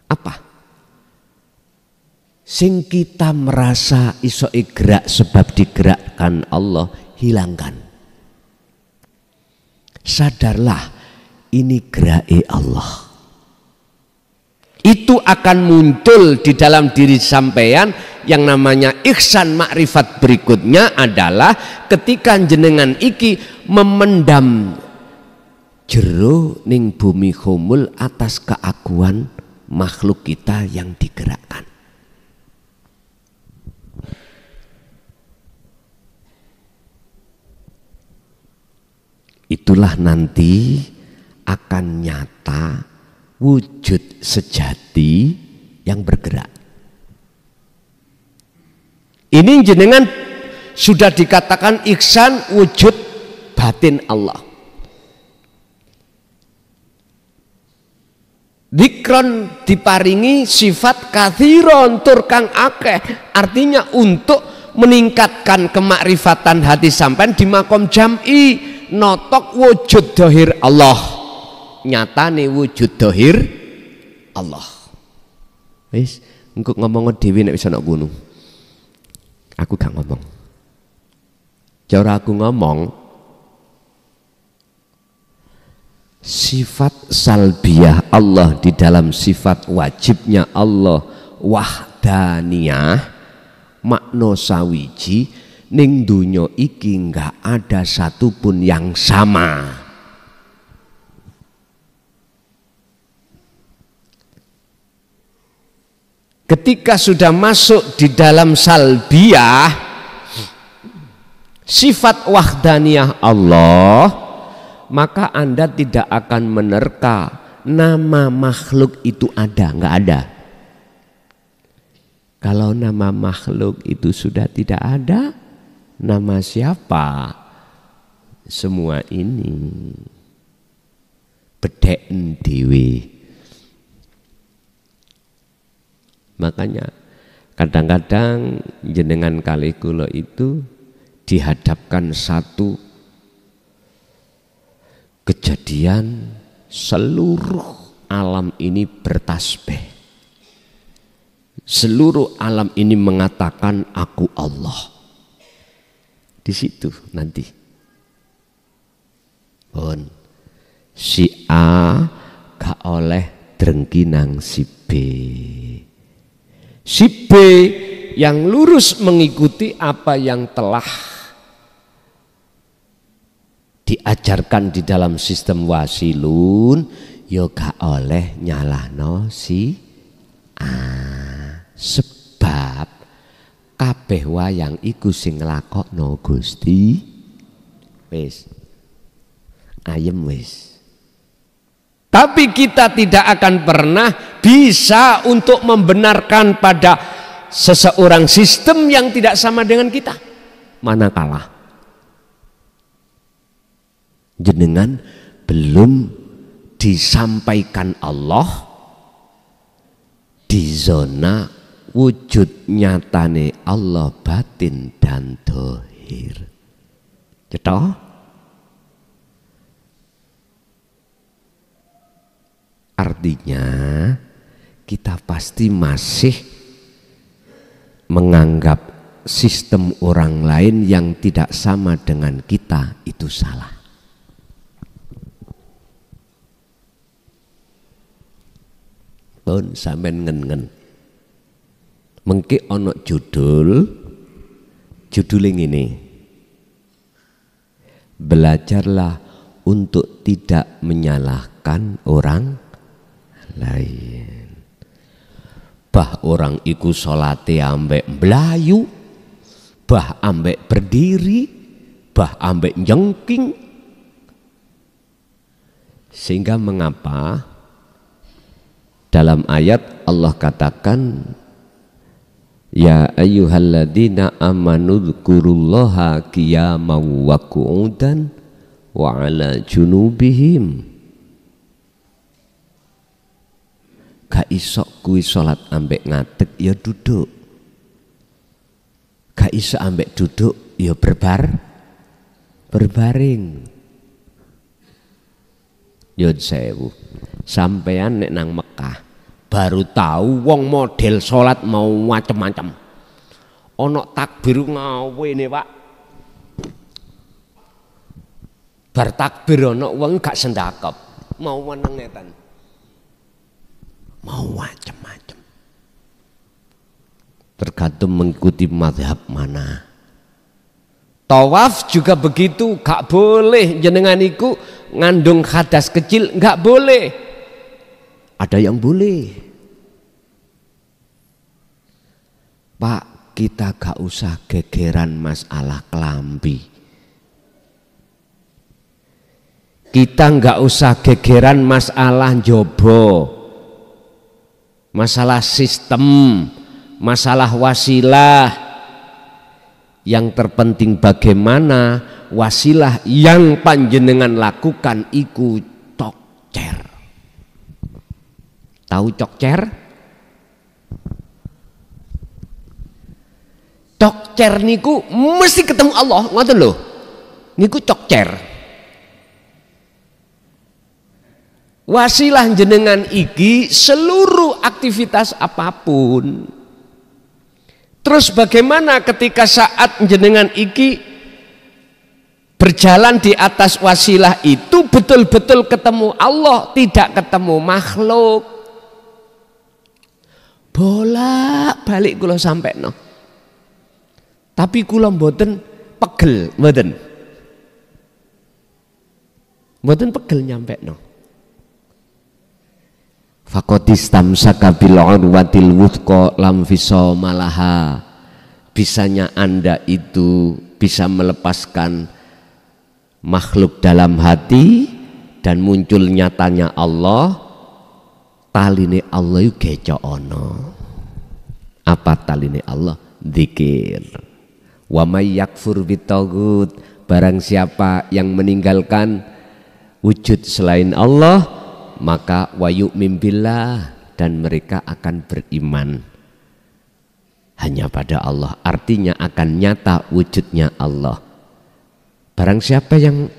Apa? Sing kita merasa iso gerak sebab digerakkan Allah, hilangkan. Sadarlah ini gerak Allah. Itu akan muncul di dalam diri sampean yang namanya ihsan makrifat. Berikutnya adalah ketika jenengan iki memendam jero ning bumi khumul atas keaguan makhluk kita yang digerakkan. Itulah nanti akan nyata wujud sejati yang bergerak. Ini jenengan sudah dikatakan ihsan wujud batin Allah. Dzikron diparingi sifat katsiron tur kang akeh, artinya untuk meningkatkan kemakrifatan hati sampean di makom jam'i, notok wujud dohir Allah. Nyatane wujud dohir Allah. Wis Engko ngomong dhewe nek wis ana ngono. Aku gak ngomong. Cara aku ngomong sifat salbiyah Allah di dalam sifat wajibnya Allah wahdaniyah makna sawiji ning donya iki enggak ada satupun yang sama. Ketika sudah masuk di dalam salbiyah sifat wahdaniyah Allah, maka Anda tidak akan menerka nama makhluk itu ada, enggak ada. Kalau nama makhluk itu sudah tidak ada, nama siapa? Semua ini bedeken dewe. Makanya kadang-kadang jenengan kali kula itu dihadapkan satu kejadian seluruh alam ini bertasbih. Seluruh alam ini mengatakan aku Allah. Di situ nanti. Pun si A gak oleh drengki nang si B. Si B yang lurus mengikuti apa yang telah diajarkan di dalam sistem wasilun, yo gak oleh nyalahno si A. Sebab kabeh wayang iku sing nglakokno Gusti wis ayem wis. Tapi kita tidak akan pernah bisa untuk membenarkan pada seseorang sistem yang tidak sama dengan kita. Manakala jenengan belum disampaikan Allah di zona wujud nyatane Allah batin dan dohir. Cetok? Artinya kita pasti masih menganggap sistem orang lain yang tidak sama dengan kita itu salah. Pun sampean ngen-ngen. Mengki ana judul ngene. Belajarlah untuk tidak menyalahkan orang lain. Bah orang iku salate ambek mlayu, bah ambek berdiri, bah ambek jengking. Sehingga mengapa dalam ayat Allah katakan ya ayyuhalladzina amanu dzkurullaha qiyaman wa qu'udan wa 'ala junubihim. Gak iso kuwi salat ambek ngadeg ya duduk. Gak iso ambek duduk ya berbaring. Yun sewu. Sampean nek nang Mekah baru tahu wong model salat mau macem-macem. Ana takbir ngawene, Pak. Bar takbir ana wong gak sendakep, mau meneng ngetan. Mau macam-macam. Tergantung mengikuti mazhab mana. Tawaf juga begitu, gak boleh jenengan iku ngandung hadas kecil, gak boleh. Ada yang boleh. Pak, kita gak usah gegeran masalah kelambi. Kita gak usah gegeran masalah jobo. Masalah sistem, masalah wasilah. Yang terpenting bagaimana wasilah yang panjenengan lakukan iku cokcer. Tahu cokcer? Cokcer niku mesti ketemu Allah, ngoten lho. Niku cokcer. wasilah jenengan iki seluruh aktivitas apapun. Terus bagaimana ketika saat jenengan iki berjalan di atas wasilah itu betul-betul ketemu Allah, tidak ketemu makhluk. Bolak-balik kula sampekno. Tapi kula mboten pegel, mboten. Mboten pegel nyampekno. Faqadistamsaka bil urwatil wuthqa lam fisama laha. Bisanya Anda itu bisa melepaskan makhluk dalam hati dan muncul nyatanya Allah. Taline Allah yu gecok ono. Apa taline Allah? Dzikir. Wa may yakfur bitaghut, barang siapa yang meninggalkan wujud selain Allah, maka wa yu'min billah, dan mereka akan beriman hanya pada Allah. Artinya akan nyata wujudnya Allah. Barang siapa yang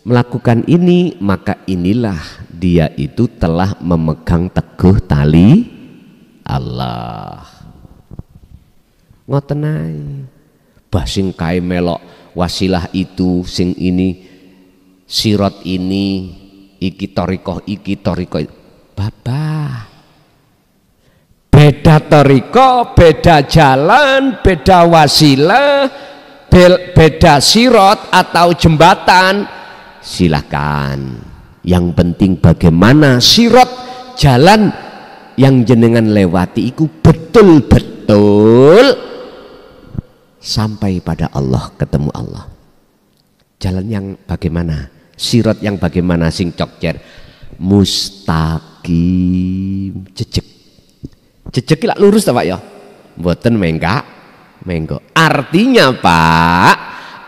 melakukan ini, maka inilah dia itu telah memegang teguh tali Allah. Ngoten ae. Bah sing kae melok wasilah itu, sing ini sirot ini, iki torikoh babah. Beda torikoh, beda jalan, beda wasilah, beda sirot atau jembatan, silakan. Yang penting bagaimana sirot jalan yang jenengan lewati itu betul-betul sampai pada Allah, ketemu Allah. Jalan yang bagaimana? Sirot yang bagaimana? Sing cokcer mustaqim, jejeg. Jejeg lak lurus ta Pak ya? Mboten mengko. Artinya Pak,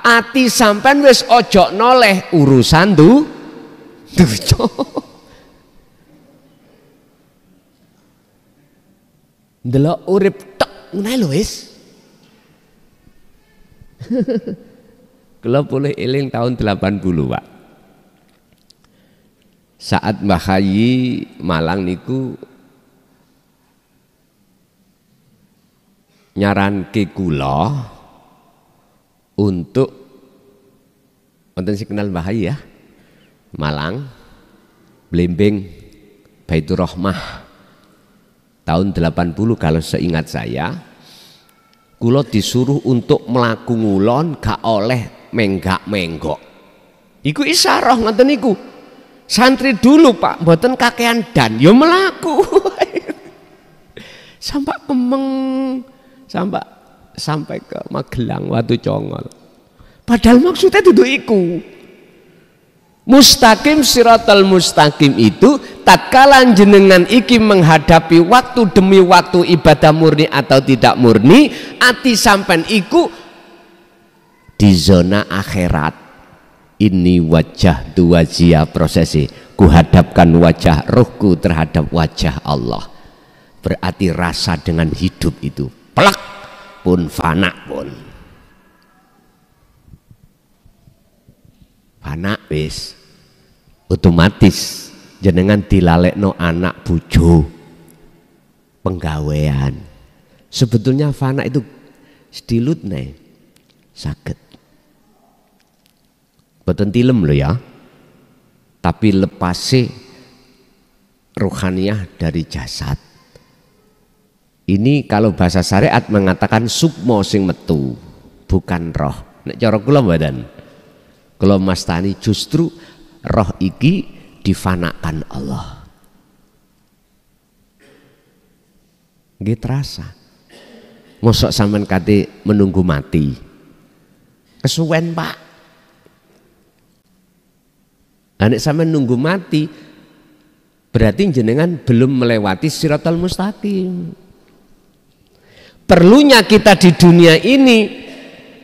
ati sampean wis ojo noleh urusan duco. Ndelok urip tok ngene lho wis. Kula boleh eling tahun 80 Pak. Saat Mbah Hayi Malang niku nyaranke kula untuk wonten sing kenal Mbah Hayi ya. Malang Blimbing Baitur Rahmah tahun 80 kalau seingat saya. Kula disuruh untuk melaku ngulon gak oleh menggak-menggok. Iku isyarah ngoten niku. Santri dulu Pak, mboten kakean dan yo melaku. Sampai Kemeng, sampai ke Magelang, Watu Congol. Padahal maksudnya duduk iku. Mustaqim siratal mustaqim itu tatkala jenengan iki menghadapi waktu demi waktu ibadah murni atau tidak murni, ati sampean iku di zona akhirat. Ini wajah dua wajah prosesi, kuhadapkan wajah rohku terhadap wajah Allah. Berarti rasa dengan hidup itu plak pun fana pun fana wis otomatis jenengan dilalekno anak bojo penggawean. Sebetulnya fana itu sedilut nih sakit boten tilem lho ya, tapi lepase ruhaniyah dari jasad. Ini kalau bahasa syariat mengatakan sukmo sing metu, bukan roh. Nek cara kula mboten. Kula mastani justru roh iki difanakan Allah. Nggih terasa. Mosok sampean kate menunggu mati. Kesuwen, Pak. Nek sampean nunggu mati berarti jenengan belum melewati siratal mustaqim. Perlunya kita di dunia ini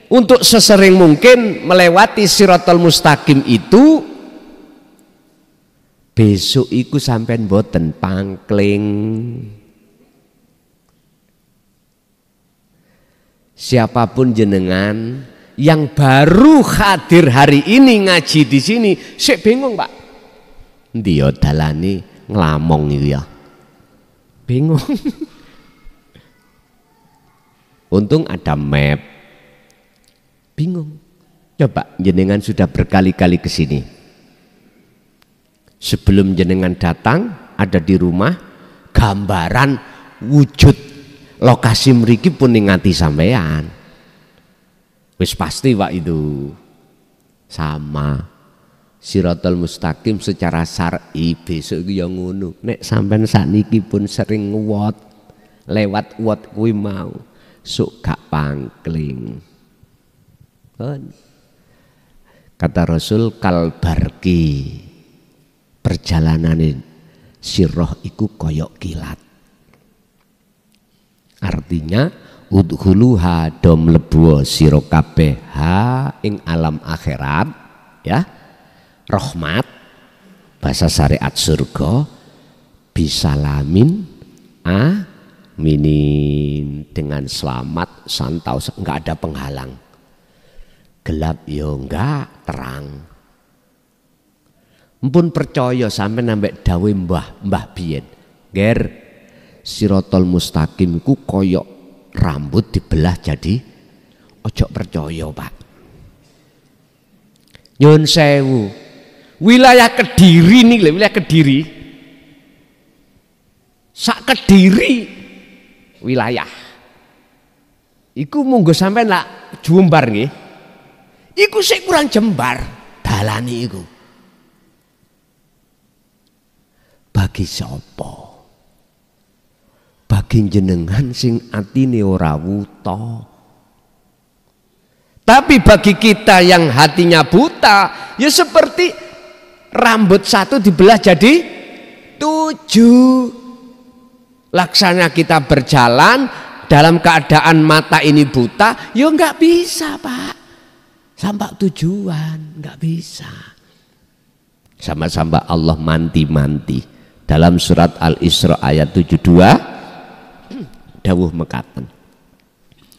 untuk sesering mungkin melewati siratal mustaqim itu. Besok iku sampean boten pangkling. Siapapun jenengan yang baru hadir hari ini ngaji di sini, sik bingung Pak. Endi ya dalane nglamong iki ya. Bingung. Untung ada map. Bingung. Coba jenengan sudah berkali-kali ke sini. Sebelum jenengan datang ada di rumah gambaran wujud lokasi mriki pun ningati sampean. Wis pasti Pak itu sama. Siratal mustaqim secara syar'i besok iki ya ngono. Nek sampean sakniki pun sering nguwat lewat uwat kuwi mau sok gak pangkling. Kata Rasul kalbarki perjalanan sirroh iku koyok kilat. Artinya udhuluha dom lebuo siro kabeh ha ing alam akhirat ya. Rahmat bahasa syariat surga bisalamin aminin dengan selamat santau enggak ada penghalang. Gelap yo enggak terang. Mpun percaya sampai nambah dawe mbah biyen. Ger sirotol mustaqim ku koyok rambut dibelah jadi ojo percaya Pak. Nyun sewu. Wilayah Kediri nih, wilayah Kediri. Sak Kediri wilayah. Iku monggo sampean lak jumbar nggih. Iku sik kurang jembar dalane iku. Bagi sapa? Bagi jenengan sing atine ora wuta. Tapi bagi kita yang hatinya buta, ya seperti rambut satu dibelah jadi 7. Laksana kita berjalan dalam keadaan mata ini buta, ya nggak bisa Pak. Sampai tujuan nggak bisa. Sama-sama Allah manti-manti dalam surat Al-Isra ayat 72 dawuh mekaten.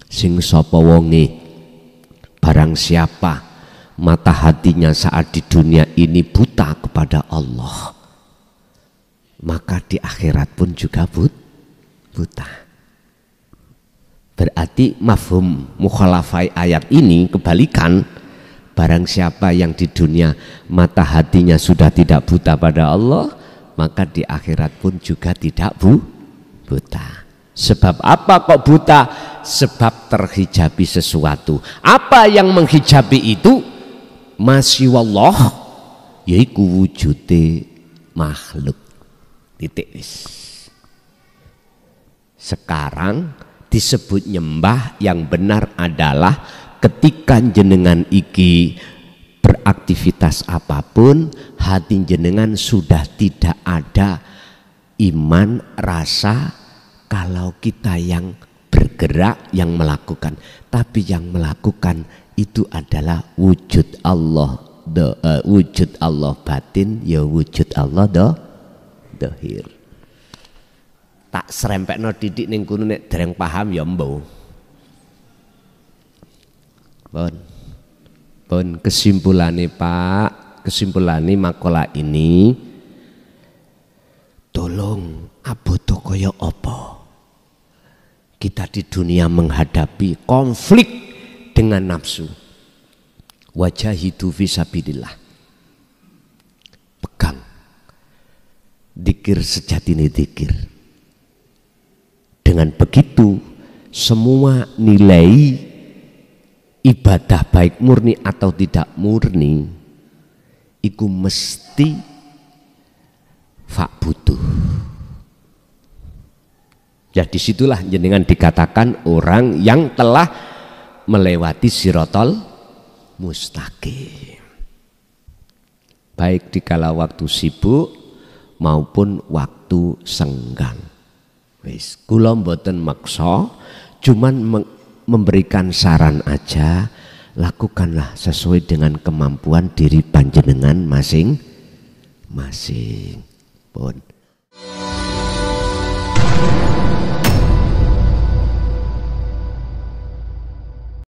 Sing sapa wonge barang siapa mata hatinya saat di dunia ini buta kepada Allah, maka di akhirat pun juga buta. Berarti mafhum mukhalafai ayat ini kebalikan. Barang siapa yang di dunia mata hatinya sudah tidak buta pada Allah, maka di akhirat pun juga tidak buta. Sebab apa kok buta? Sebab terhijabi sesuatu. Apa yang menghijabi itu? Masih wallah, yaiku wujude makhluk. Titik wis. Sekarang disebut nyembah yang benar adalah ketika jenengan iki beraktivitas apapun, hati jenengan sudah tidak ada iman rasa kalau kita yang bergerak yang melakukan, tapi yang melakukan itu adalah wujud Allah, wujud Allah batin, ya wujud Allah dohir. Tak serempekno titik ning kono nek dereng paham ya mbo. Pun kesimpulannya Pak, kesimpulannya makalah ini, tolong abodo kaya apa kita di dunia menghadapi konflik dengan nafsu. Wajahidu fisabilillah. Pegang dikir sejatine dikir. Dengan begitu semua nilai ibadah baik murni atau tidak murni iku mesti butuh. Ya disitulah jenengan dikatakan orang yang telah melewati sirotol mustaqim. Baik dikala waktu sibuk maupun waktu senggang. Wis kula mboten maksa, cuman memberikan saran aja, lakukanlah sesuai dengan kemampuan diri panjenengan masing-masing. Pun